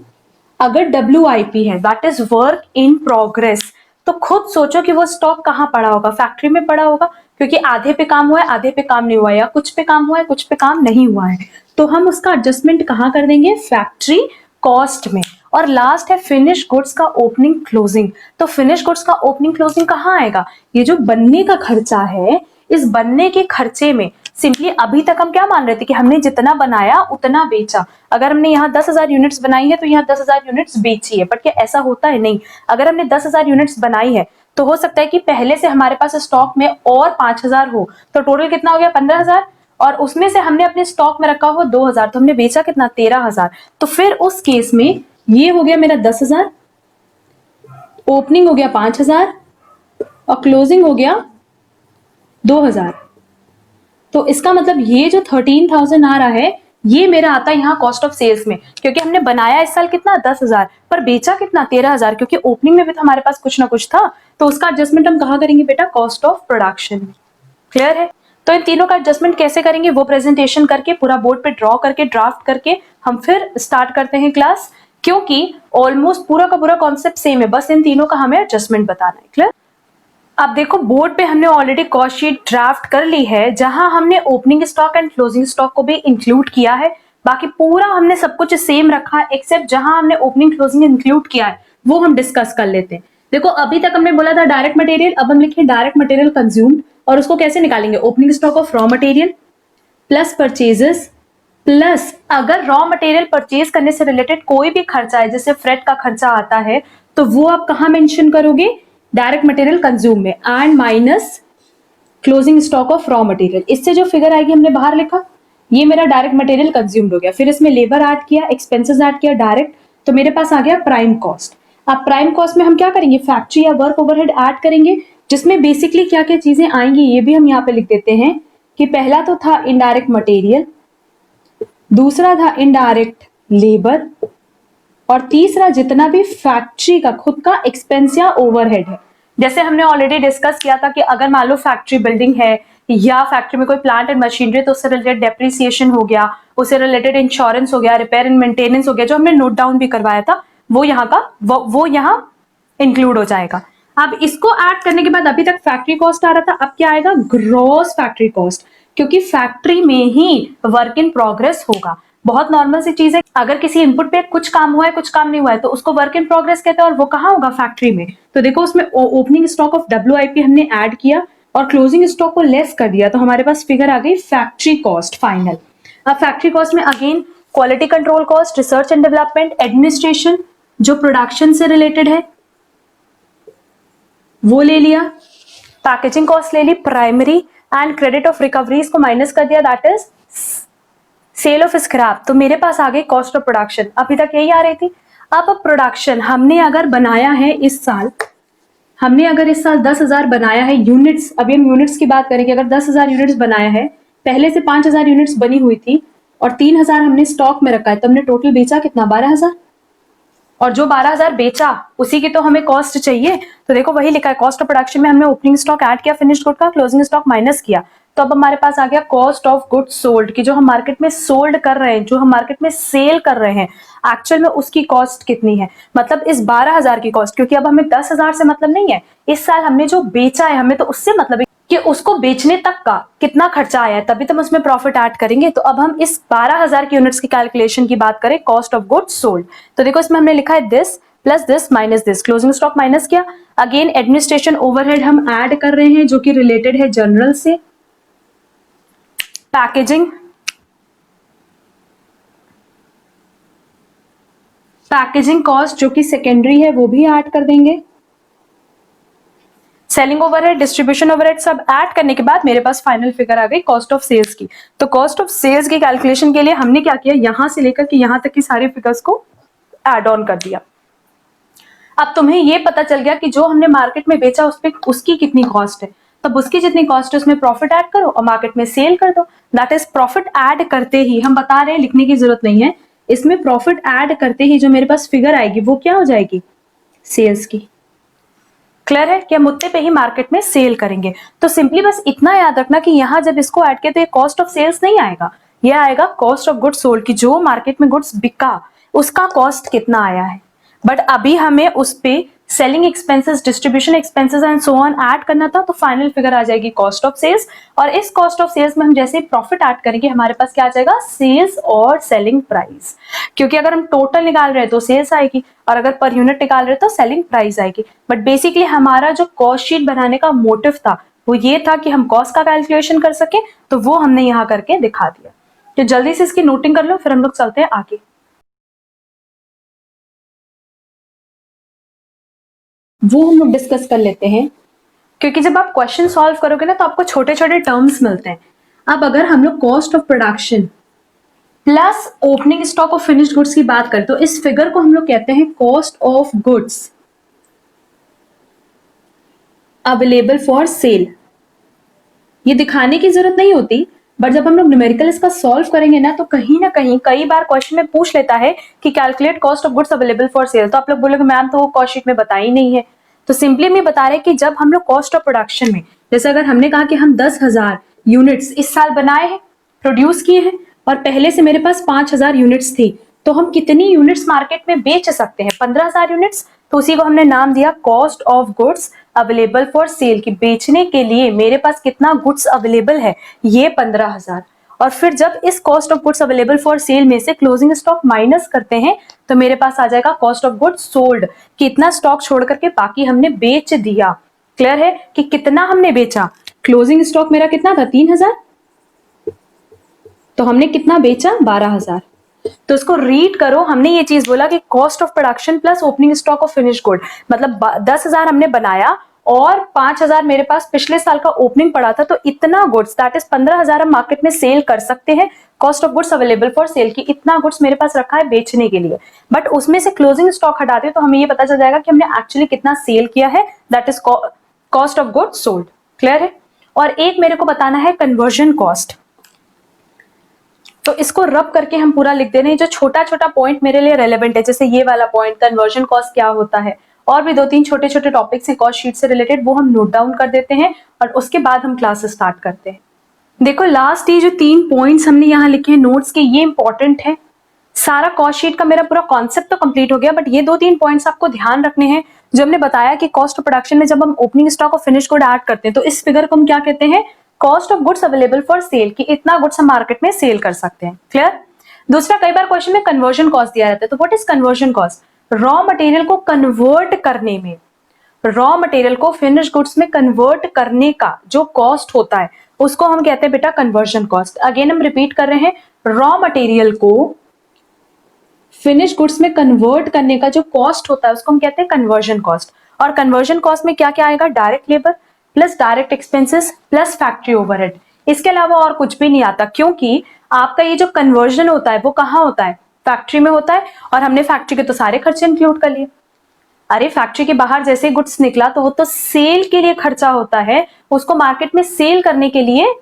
अगर WIP है, that is work in progress, तो खुद सोचो कि वो स्टॉक कहाँ पड़ा होगा, फैक्ट्री में पड़ा होगा, क्योंकि आधे पे काम हुआ है आधे पे काम नहीं हुआ है, या कुछ पे काम हुआ है कुछ पे काम नहीं हुआ है, तो हम उसका एडजस्टमेंट कहाँ कर देंगे, फैक्ट्री कॉस्ट में। और लास्ट है फिनिश गुड्स का ओपनिंग क्लोजिंग। तो फिनिश गुड्स का ओपनिंग क्लोजिंग कहाँ आएगा, ये जो बनने का खर्चा है, इस बनने के खर्चे में सिंपली अभी तक हम क्या मान रहे थे कि हमने जितना बनाया उतना बेचा। अगर हमने यहाँ 10,000 यूनिट्स बनाई है तो यहाँ 10,000 यूनिट्स बेची है, बट क्या ऐसा होता है, नहीं। अगर हमने 10,000 यूनिट्स बनाई है तो हो सकता है कि पहले से हमारे पास स्टॉक में और 5,000 हो, तो टोटल कितना हो गया 15,000, और उसमें से हमने अपने स्टॉक में रखा हुआ 2,000, तो हमने बेचा कितना 13,000। तो फिर उस केस में ये हो गया मेरा 10,000, ओपनिंग हो गया 5,000 और क्लोजिंग हो गया 2,000। तो इसका मतलब ये जो 13,000 आ रहा है ये मेरा आता है यहाँ कॉस्ट ऑफ सेल्स में, क्योंकि हमने बनाया इस साल कितना 10,000 पर बेचा कितना 13,000, क्योंकि ओपनिंग में भी तो हमारे पास कुछ ना कुछ था। तो उसका एडजस्टमेंट हम कहाँ करेंगे बेटा, कॉस्ट ऑफ प्रोडक्शन में। क्लियर है। तो इन तीनों का एडजस्टमेंट कैसे करेंगे वो प्रेजेंटेशन करके पूरा बोर्ड पे ड्रॉ करके ड्राफ्ट करके हम फिर स्टार्ट करते हैं क्लास, क्योंकि ऑलमोस्ट पूरा का पूरा कॉन्सेप्ट सेम है, बस इन तीनों का हमें एडजस्टमेंट बताना है। क्लियर। अब देखो बोर्ड पे हमने ऑलरेडी कॉस्ट शीट ड्राफ्ट कर ली है, जहां हमने opening stock and closing stock को भी इंक्लूड किया है। बाकी पूरा हमने सब कुछ सेम रखा है, एक्सेप्ट जहां हमने ओपनिंग क्लोजिंग इंक्लूड किया है वो हम डिस्कस कर लेते हैं। देखो अभी तक हमने बोला था डायरेक्ट मटेरियल, अब हम लिखे डायरेक्ट मटेरियल कंज्यूम्ड, और उसको कैसे निकालेंगे, opening stock of raw material plus purchases, plus अगर रॉ मटेरियल परचेज करने से रिलेटेड कोई भी खर्चा है, जैसे फ्रेट का खर्चा आता है, तो वो आप कहां मेंशन करोगे, डायरेक्ट मटेरियल कंज्यूम में, and minus closing stock of raw material. इससे जो फिगर आएगी हमने बाहर लिखा, ये मेरा डायरेक्ट मटेरियल कंज्यूम्ड हो गया, फिर इसमें लेबर ऐड किया, एक्सपेंसेस ऐड किया डायरेक्ट, तो मेरे पास आ गया प्राइम कॉस्ट। अब प्राइम कॉस्ट में हम क्या करेंगे, फैक्ट्री या वर्क ओवरहेड ऐड करेंगे, जिसमें बेसिकली क्या क्या चीजें आएंगी ये भी हम यहाँ पे लिख देते हैं कि पहला तो था इनडायरेक्ट मटेरियल, दूसरा था इनडायरेक्ट लेबर, और तीसरा जितना भी फैक्ट्री का खुद का एक्सपेंस या ओवरहेड है। जैसे हमने ऑलरेडी डिस्कस किया था कि अगर मान लो फैक्ट्री बिल्डिंग है या फैक्ट्री में कोई प्लांट एंड मशीनरी, तो उससे रिलेटेड डेप्रिसिएशन हो गया, उससे रिलेटेड इंश्योरेंस हो गया, रिपेयर एंड मेंटेनेंस हो गया, जो हमने नोट डाउन भी करवाया था, वो यहाँ का वो यहाँ इंक्लूड हो जाएगा। अब इसको ऐड करने के बाद अभी तक फैक्ट्री कॉस्ट आ रहा था, अब क्या आएगा, ग्रॉस फैक्ट्री कॉस्ट, क्योंकि फैक्ट्री में ही वर्क इन प्रोग्रेस होगा। बहुत नॉर्मल सी चीज है, अगर किसी इनपुट पे कुछ काम हुआ है कुछ काम नहीं हुआ है तो उसको वर्क इन प्रोग्रेस कहते हैं, और वो कहाँ होगा, फैक्ट्री में। तो देखो उसमें ओपनिंग स्टॉक ऑफ WIP हमने ऐड किया और क्लोजिंग स्टॉक को लेस कर दिया, तो हमारे पास फिगर आ गई फैक्ट्री कॉस्ट फाइनल। अब फैक्ट्री कॉस्ट में again quality control cost, research and development, administration जो प्रोडक्शन से रिलेटेड है वो ले लिया, पैकेजिंग कॉस्ट ले ली primary, and credit of recoveries को माइनस कर दिया, that is sale of scrap. तो मेरे पास आ गई कॉस्ट ऑफ प्रोडक्शन, अभी तक यही आ रही थी। अब प्रोडक्शन हमने अगर बनाया है इस साल, हमने अगर इस साल 10,000 बनाया है यूनिट्स, अभी हम यूनिट्स की बात करेंगे, अगर 10,000 यूनिट्स बनाया है, पहले से 5,000 यूनिट्स बनी हुई थी और 3,000 हमने स्टॉक में रखा है, तो हमने टोटल बेचा कितना 12,000, और जो 12,000 बेचा उसी की तो हमें कॉस्ट चाहिए। तो देखो वही लिखा है, कॉस्ट ऑफ प्रोडक्शन में हमने ओपनिंग स्टॉक ऐड किया, फिनिश्ड गुड का, क्लोजिंग स्टॉक माइनस किया, तो अब हमारे पास आ गया कॉस्ट ऑफ गुड्स सोल्ड, की जो हम मार्केट में सोल्ड कर रहे हैं, जो हम मार्केट में सेल कर रहे हैं, एक्चुअल में उसकी कॉस्ट कितनी है, मतलब इस 12,000 की कॉस्ट, क्योंकि अब हमें 10,000 से मतलब नहीं है, इस साल हमने जो बेचा है हमें तो उससे मतलब है कि उसको बेचने तक का कितना खर्चा आया है, तभी तो हम उसमें प्रॉफिट ऐड करेंगे। तो अब हम इस 12,000 की यूनिट्स की कैलकुलेशन की बात करें, कॉस्ट ऑफ गुड्स सोल्ड, तो देखो इसमें हमने लिखा है this plus this minus this, closing stock minus किया, अगेन एडमिनिस्ट्रेशन ओवरहेड हम ऐड कर रहे हैं जो कि रिलेटेड है जनरल से, पैकेजिंग, पैकेजिंग कॉस्ट जो कि सेकेंडरी है वो भी ऐड कर देंगे, सेलिंग ओवरहेड, डिस्ट्रीब्यूशन ओवरहेड सब ऐड करने के बाद मेरे पास फाइनल फिगर आ गई कॉस्ट ऑफ सेल्स की। तो कॉस्ट ऑफ सेल्स की कैलकुलेशन के लिए हमने क्या किया, यहां से लेकर के यहां तक की सारी फिगर्स को ऐड ऑन कर दिया। अब तुम्हें ये पता चल गया कि जो हमने मार्केट में बेचा उस पे उसकी कितनी कॉस्ट है, तब उसकी जितनी कॉस्ट है उसमें प्रॉफिट ऐड करो और मार्केट में सेल कर दो। दैट इज प्रॉफिट ऐड करते ही, हम बता रहे हैं लिखने की जरूरत नहीं है, इसमें प्रॉफिट ऐड करते ही जो मेरे पास फिगर आएगी वो क्या हो जाएगी, सेल्स की। क्लियर है कि हम उतने पे ही मार्केट में सेल करेंगे। तो सिंपली बस इतना याद रखना कि यहाँ जब इसको ऐड किया तो ये कॉस्ट ऑफ सेल्स नहीं आएगा, ये आएगा कॉस्ट ऑफ गुड्स सोल्ड, की जो मार्केट में गुड्स बिका उसका कॉस्ट कितना आया है। बट अभी हमें उस पे selling expenses, distribution expenses and so on add करना था, तो फाइनल फिगर आ जाएगी कॉस्ट ऑफ सेल्स। और इस कॉस्ट ऑफ सेल्स में हम जैसे प्रॉफिट ऐड करेंगे हमारे पास क्या आ जाएगा, सेल्स और सेलिंग प्राइस। क्योंकि अगर हम टोटल निकाल रहे हैं तो सेल्स आएगी और अगर पर यूनिट निकाल रहे हैं तो सेलिंग प्राइस आएगी। बट बेसिकली हमारा जो कॉस्ट शीट बनाने का मोटिव था वो ये था कि हम कॉस्ट का कैलकुलेशन कर सके, तो वो हमने यहाँ करके दिखा दिया। तो जल्दी से इसकी नोटिंग कर लो, फिर हम लोग चलते हैं आगे। वो हम लोग डिस्कस कर लेते हैं, क्योंकि जब आप क्वेश्चन सॉल्व करोगे ना तो आपको छोटे छोटे टर्म्स मिलते हैं। अब अगर हम लोग cost of production plus opening stock of finished goods की बात करें तो इस फिगर को हम लोग कहते हैं cost of goods available for sale. ये दिखाने की जरूरत नहीं होती, बट जब हम लोग न्यूमेरिकल इसका सॉल्व करेंगे ना तो कहीं ना कहीं कई बार क्वेश्चन में पूछ लेता है कि calculate cost of goods available for sale, तो आप लोग बोलोगे मैम तो वो कॉस्ट शीट में बताई नहीं है। तो सिंपली मैं बता रहे कि जब हम लोग कॉस्ट ऑफ प्रोडक्शन में, जैसे अगर हमने कहा कि हम 10,000 यूनिट्स इस साल बनाए हैं, प्रोड्यूस किए हैं, और पहले से मेरे पास 5,000 यूनिट्स थी, तो हम कितनी यूनिट्स मार्केट में बेच सकते हैं, 15,000 यूनिट्स। तो उसी को हमने नाम दिया cost of goods available for sale, की बेचने के लिए मेरे पास कितना गुड्स अवेलेबल है, ये 15,000। और फिर जब इस cost of goods available for sale में से क्लोजिंग स्टॉक माइनस करते हैं तो मेरे पास आ जाएगा कॉस्ट ऑफ गुड्स सोल्ड, कितना स्टॉक छोड़ करके बाकी हमने बेच दिया। क्लियर है कि कितना हमने बेचा, क्लोजिंग स्टॉक मेरा कितना था 3,000, तो हमने कितना बेचा 12,000। तो इसको रीड करो, हमने ये चीज बोला कि cost of production plus opening stock of finish good, मतलब 10,000 हमने बनाया और 5,000 मेरे पास पिछले साल का ओपनिंग पड़ा था, तो इतना गुड्स दैट इज 15,000 हम मार्केट में सेल कर सकते हैं। Cost of goods available for sale की इतना गुड्स मेरे पास रखा है बेचने के लिए, बट उसमें से क्लोजिंग स्टॉक हटाते तो हमें ये पता चल जाएगा कि हमने एक्चुअली कितना सेल किया है, that is cost of goods sold. Clear है। और एक मेरे को बताना है कन्वर्जन कॉस्ट, तो इसको रब करके हम पूरा लिख दे रहे हैं। जो छोटा छोटा पॉइंट मेरे लिए रेलेवेंट है, जैसे ये वाला पॉइंट कन्वर्जन कॉस्ट क्या होता है, और भी 2-3 छोटे छोटे टॉपिक्स हैं कॉस्ट शीट से रिलेटेड, वो हम नोट डाउन कर देते हैं और उसके बाद हम क्लास स्टार्ट करते हैं। देखो लास्ट ये जो 3 पॉइंट्स हमने यहाँ लिखे हैं नोट्स के, ये इंपॉर्टेंट है। सारा कॉस्ट शीट का मेरा पूरा कॉन्सेप्ट तो कंप्लीट हो गया, बट ये 2-3 पॉइंट्स आपको ध्यान रखने हैं। जो हमने बताया कि कॉस्ट ऑफ प्रोडक्शन में जब हम ओपनिंग स्टॉक और फिनिश गुड ऐड करते हैं तो इस फिगर को हम क्या कहते हैं, cost of goods available for sale, की इतना गुड्स हम मार्केट में सेल कर सकते हैं। क्लियर। दूसरा, कई बार क्वेश्चन में कन्वर्जन कॉस्ट दिया जाता है, तो what is conversion cost, raw material को कन्वर्ट करने में, रॉ मटेरियल को फिनिश गुड्स में कन्वर्ट करने का जो कॉस्ट होता है उसको हम कहते हैं बेटा कन्वर्जन कॉस्ट। अगेन हम रिपीट कर रहे हैं, रॉ मटेरियल को फिनिश गुड्स में कन्वर्ट करने का जो कॉस्ट होता है उसको हम कहते हैं कन्वर्जन कॉस्ट। और कन्वर्जन कॉस्ट में क्या क्या आएगा, direct labour plus direct expenses plus factory overhead, इसके अलावा और कुछ भी नहीं आता, क्योंकि आपका ये जो कन्वर्जन होता है वो कहाँ होता है, फैक्ट्री में होता है। और हमने फैक्ट्री के तो सारे खर्चे इंक्लूड कर लिए। अरे फैक्ट्री के बाहर जैसे गुड्स निकला तो वो तो सेल के लिए खर्चा होता है, उसको मार्केट में सेल करने के लिए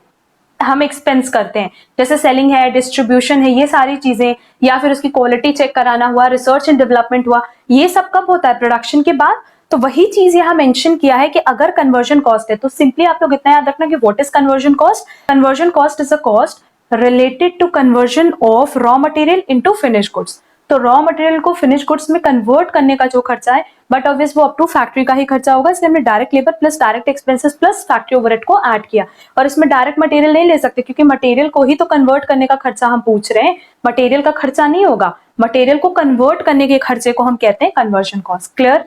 हम एक्सपेंस करते हैं, जैसे सेलिंग है, डिस्ट्रीब्यूशन है, ये सारी चीजें, या फिर उसकी क्वालिटी चेक कराना हुआ, रिसर्च एंड डेवलपमेंट हुआ, ये सब कब होता है, प्रोडक्शन के बाद। तो वही चीज यहाँ मेंशन किया है कि अगर कन्वर्जन कॉस्ट है तो सिंपली आप लोग इतना याद रखना कि what is conversion cost, conversion cost is a cost related to conversion of raw material into finish goods. तो रॉ मटेरियल को फिनिश गुड्स में कन्वर्ट करने का जो खर्चा है, बट ऑब्वियस वो अप टू फैक्ट्री का ही खर्चा होगा, इसलिए हमने direct labour plus direct expenses plus factory overhead add ऐड किया। और इसमें डायरेक्ट मटेरियल नहीं ले सकते क्योंकि मटेरियल को ही तो कन्वर्ट करने का खर्चा हम पूछ रहे हैं, मटेरियल का खर्चा नहीं होगा, मटेरियल को कन्वर्ट करने के खर्चे को हम कहते हैं कन्वर्जन कॉस्ट। क्लियर।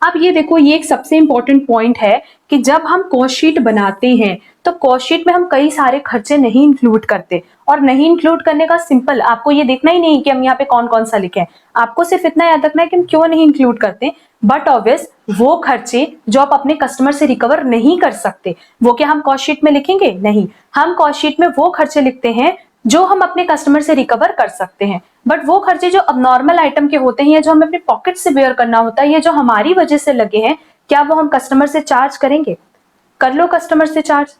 अब ये देखो, ये एक सबसे इंपॉर्टेंट पॉइंट है कि जब हम कॉस्ट शीट बनाते हैं तो कॉस्ट शीट में हम कई सारे खर्चे नहीं इंक्लूड करते, और नहीं इंक्लूड करने का सिंपल आपको ये देखना ही नहीं कि हम यहाँ पे कौन कौन सा लिखे हैं, आपको सिर्फ इतना याद रखना है कि हम क्यों नहीं इंक्लूड करते। बट ऑब्वियस वो खर्चे जो आप अपने कस्टमर से रिकवर नहीं कर सकते वो क्या हम कॉस्ट शीट में लिखेंगे, नहीं, हम कॉस्ट शीट में वो खर्चे लिखते हैं जो हम अपने कस्टमर से रिकवर कर सकते हैं। बट वो खर्चे जो अबनॉर्मल आइटम के होते हैं या जो हमें अपने पॉकेट से बेयर करना होता है या जो हमारी वजह से लगे हैं, क्या वो हम कस्टमर से चार्ज करेंगे? कर लो कस्टमर से चार्ज।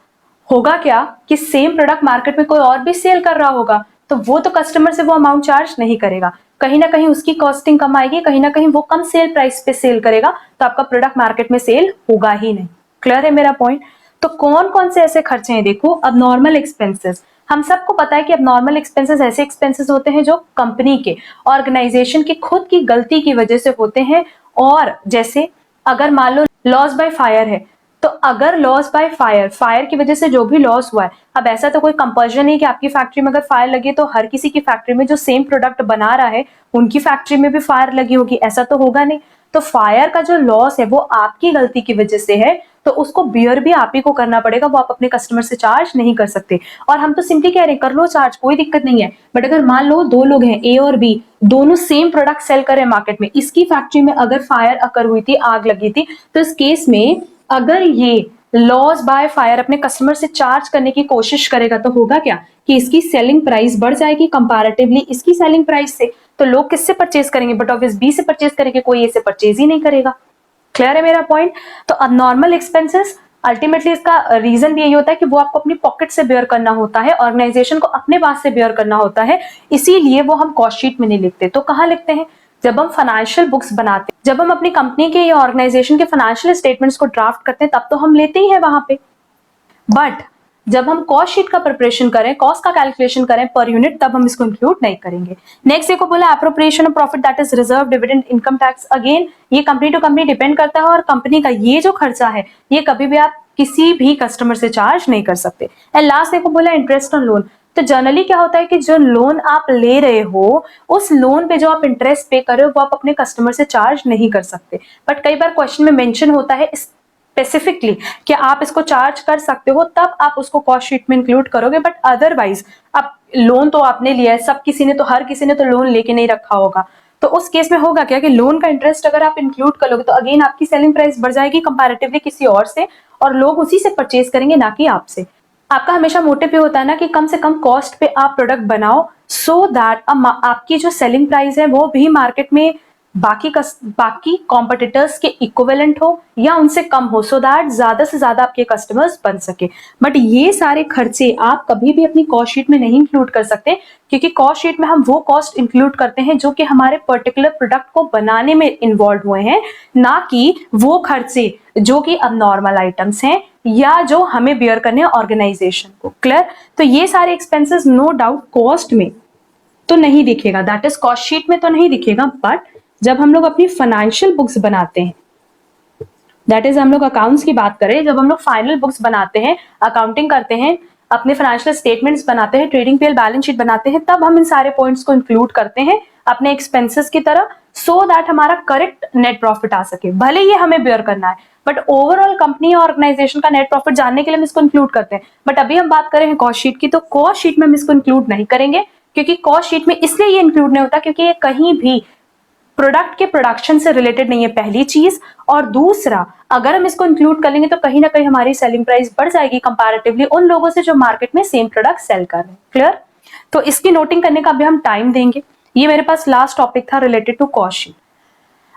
होगा क्या कि सेम प्रोडक्ट मार्केट में कोई और भी सेल कर रहा होगा, तो वो तो कस्टमर से वो अमाउंट चार्ज नहीं करेगा। कहीं ना कहीं उसकी कॉस्टिंग कम आएगी, कहीं ना कहीं वो कम सेल प्राइस पे सेल करेगा, तो आपका प्रोडक्ट मार्केट में सेल होगा ही नहीं। क्लियर है मेरा पॉइंट? तो कौन कौन से ऐसे खर्चे हैं? देखो, अब नॉर्मल एक्सपेंसेस, हम सबको पता है कि अब नॉर्मल एक्सपेंसेस ऐसे एक्सपेंसेस होते हैं जो कंपनी के, ऑर्गेनाइजेशन की खुद की गलती की वजह से होते हैं। और जैसे अगर मान लो लॉस बाय फायर है, तो अगर लॉस बाय फायर, फायर की वजह से जो भी लॉस हुआ है, अब ऐसा तो कोई कंपल्शन नहीं कि आपकी फैक्ट्री में अगर फायर लगी तो हर किसी की फैक्ट्री में जो सेम प्रोडक्ट बना रहा है उनकी फैक्ट्री में भी फायर लगी होगी, ऐसा तो होगा नहीं। तो फायर का जो लॉस है वो आपकी गलती की वजह से है, तो उसको बियर भी आप ही को करना पड़ेगा, वो आप अपने कस्टमर से चार्ज नहीं कर सकते। और हम तो सिंपली कह रहे हैं कर लो चार्ज, कोई दिक्कत नहीं है। बट अगर मान लो दो लोग हैं, ए और बी, दोनों सेम प्रोडक्ट सेल कर रहे हैं मार्केट में, इसकी फैक्ट्री में अगर फायर अकर हुई थी, आग लगी थी, तो इस केस में अगर ये लॉस बाय फायर अपने कस्टमर से चार्ज करने की कोशिश करेगा तो होगा क्या कि इसकी सेलिंग प्राइस बढ़ जाएगी कंपैरेटिवली इसकी सेलिंग प्राइस से। तो लोग किससे परचेज करेंगे? बट ऑब्वियस बी से परचेज करेंगे, कोई ए से परचेज ही नहीं करेगा। क्लियर है मेरा पॉइंट? तो अब नॉर्मल एक्सपेंसेस अल्टीमेटली इसका रीजन भी यही होता है कि वो आपको अपनी पॉकेट से बेयर करना होता है, ऑर्गेनाइजेशन को अपने पास से बेयर करना होता है, इसीलिए वो हम कॉस्ट शीट में नहीं लिखते। तो कहाँ लिखते हैं? जब हम फाइनेंशियल बुक्स बनाते हैं, जब हम अपनी कंपनी के या ऑर्गेनाइजेशन के फाइनेंशियल स्टेटमेंट्स को ड्राफ्ट करते हैं, तब तो हम लेते ही हैं वहां पे। बट जब हम कॉस्ट शीट का प्रिपरेशन करें, कॉस्ट का कैलकुलेशन करें पर यूनिट, तब हम इसको इंक्लूड नहीं करेंगे। नेक्स्ट देखो बोला appropriation of profit that is reserve, dividend, income tax. Again ये कंपनी टू कंपनी डिपेंड करता है, और कंपनी का ये जो खर्चा है ये कभी भी आप किसी भी कस्टमर से चार्ज नहीं कर सकते। एंड लास्ट देखो बोला इंटरेस्ट ऑन लोन। तो जनरली क्या होता है कि जो लोन आप ले रहे हो, उस लोन पे जो आप इंटरेस्ट पे कर रहे हो वो आप अपने कस्टमर से चार्ज नहीं कर सकते। बट कई बार क्वेश्चन में मेंशन होता है स्पेसिफिकली कि आप इसको चार्ज कर सकते हो, तब आप उसको कॉस्ट शीट में इंक्लूड करोगे। बट अदरवाइज आप लोन तो आपने लिया है, सब किसी ने तो, हर किसी ने तो लोन लेके नहीं रखा होगा, तो उस केस में होगा क्या कि लोन का इंटरेस्ट अगर आप इंक्लूड करोगे तो अगेन आपकी सेलिंग प्राइस बढ़ जाएगी कंपैरेटिवली किसी और से, और लोग उसी से परचेज करेंगे ना कि आपसे। आपका हमेशा मोटिव ये होता है ना कि कम से कम कॉस्ट पे आप प्रोडक्ट बनाओ, सो दैट आपकी जो सेलिंग प्राइस है वो भी मार्केट में बाकी कॉम्पिटिटर्स के इक्विवेलेंट हो या उनसे कम हो, सो दैट ज्यादा से ज्यादा आपके कस्टमर्स बन सके। बट ये सारे खर्चे आप कभी भी अपनी कॉस्ट शीट में नहीं इंक्लूड कर सकते, क्योंकि कॉस्ट शीट में हम वो कॉस्ट इंक्लूड करते हैं जो कि हमारे पर्टिकुलर प्रोडक्ट को बनाने में इन्वॉल्व हुए हैं, ना कि वो खर्चे जो कि अब नॉर्मल आइटम्स हैं या जो हमें बियर करने हैं ऑर्गेनाइजेशन को। क्लियर? तो ये सारे एक्सपेंसेस नो डाउट कॉस्ट में तो नहीं दिखेगा, दैट इज कॉस्ट शीट में तो नहीं दिखेगा, बट जब हम लोग अपनी फाइनेंशियल बुक्स बनाते हैं, दैट इज हम लोग अकाउंट्स की बात करें, जब हम लोग फाइनल बुक्स बनाते हैं, अकाउंटिंग करते हैं, अपने फाइनेंशियल स्टेटमेंट्स बनाते हैं, ट्रेडिंग पीएल बैलेंस शीट बनाते हैं, तब हम इन सारे पॉइंट्स को इंक्लूड करते हैं अपने एक्सपेंसेस की तरह, सो दैट हमारा करेक्ट नेट प्रॉफिट आ सके। भले ये हमें बेयर करना है, बट ओवरऑल कंपनी और ऑर्गेनाइजेशन का नेट प्रॉफिट जानने के लिए हम इसको इंक्लूड करते हैं। बट अभी हम बात करें कॉस्ट शीट की, तो कॉस्ट शीट में हम इसको इंक्लूड नहीं करेंगे, क्योंकि कॉस्ट शीट में इसलिए ये इंक्लूड नहीं होता क्योंकि ये कहीं भी प्रोडक्ट के प्रोडक्शन से रिलेटेड नहीं है, पहली चीज। और दूसरा, अगर हम इसको इंक्लूड कर लेंगे तो कहीं ना कहीं हमारी सेलिंग प्राइस बढ़ जाएगी कंपैरेटिवली उन लोगों से जो मार्केट में सेम प्रोडक्ट सेल कर रहे हैं। क्लियर? तो इसकी नोटिंग करने का भी हम टाइम देंगे। ये मेरे पास लास्ट टॉपिक था रिलेटेड टू कॉस्ट शीट।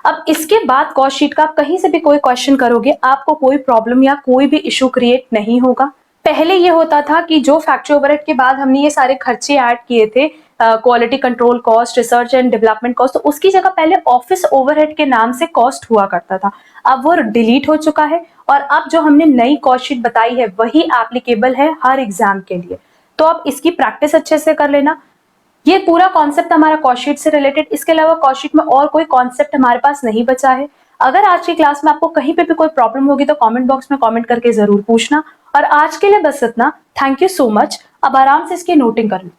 अब इसके बाद कॉस्ट शीट का आप कहीं से भी कोई क्वेश्चन करोगे, आपको कोई प्रॉब्लम या कोई भी इशू क्रिएट नहीं होगा। पहले ये होता था कि जो फैक्ट्री ओवरहेड के बाद हमने ये सारे खर्चे ऐड किए थे, quality control cost, research and development cost, तो उसकी जगह पहले ऑफिस ओवरहेड के नाम से कॉस्ट हुआ करता था। अब वो डिलीट हो चुका है, और अब जो हमने नई कॉस्ट शीट बताई है वही एप्लीकेबल है हर एग्जाम के लिए। तो आप इसकी प्रैक्टिस अच्छे से कर लेना। ये पूरा कॉन्सेप्ट हमारा कॉस्ट शीट से रिलेटेड, इसके अलावा कॉस्ट शीट में और कोई कॉन्सेप्ट हमारे पास नहीं बचा है। अगर आज की क्लास में आपको कहीं पे भी कोई प्रॉब्लम होगी तो कमेंट बॉक्स में कमेंट करके जरूर पूछना। और आज के लिए बस इतना। Thank you so much. अब आराम से इसकी नोटिंग कर लो।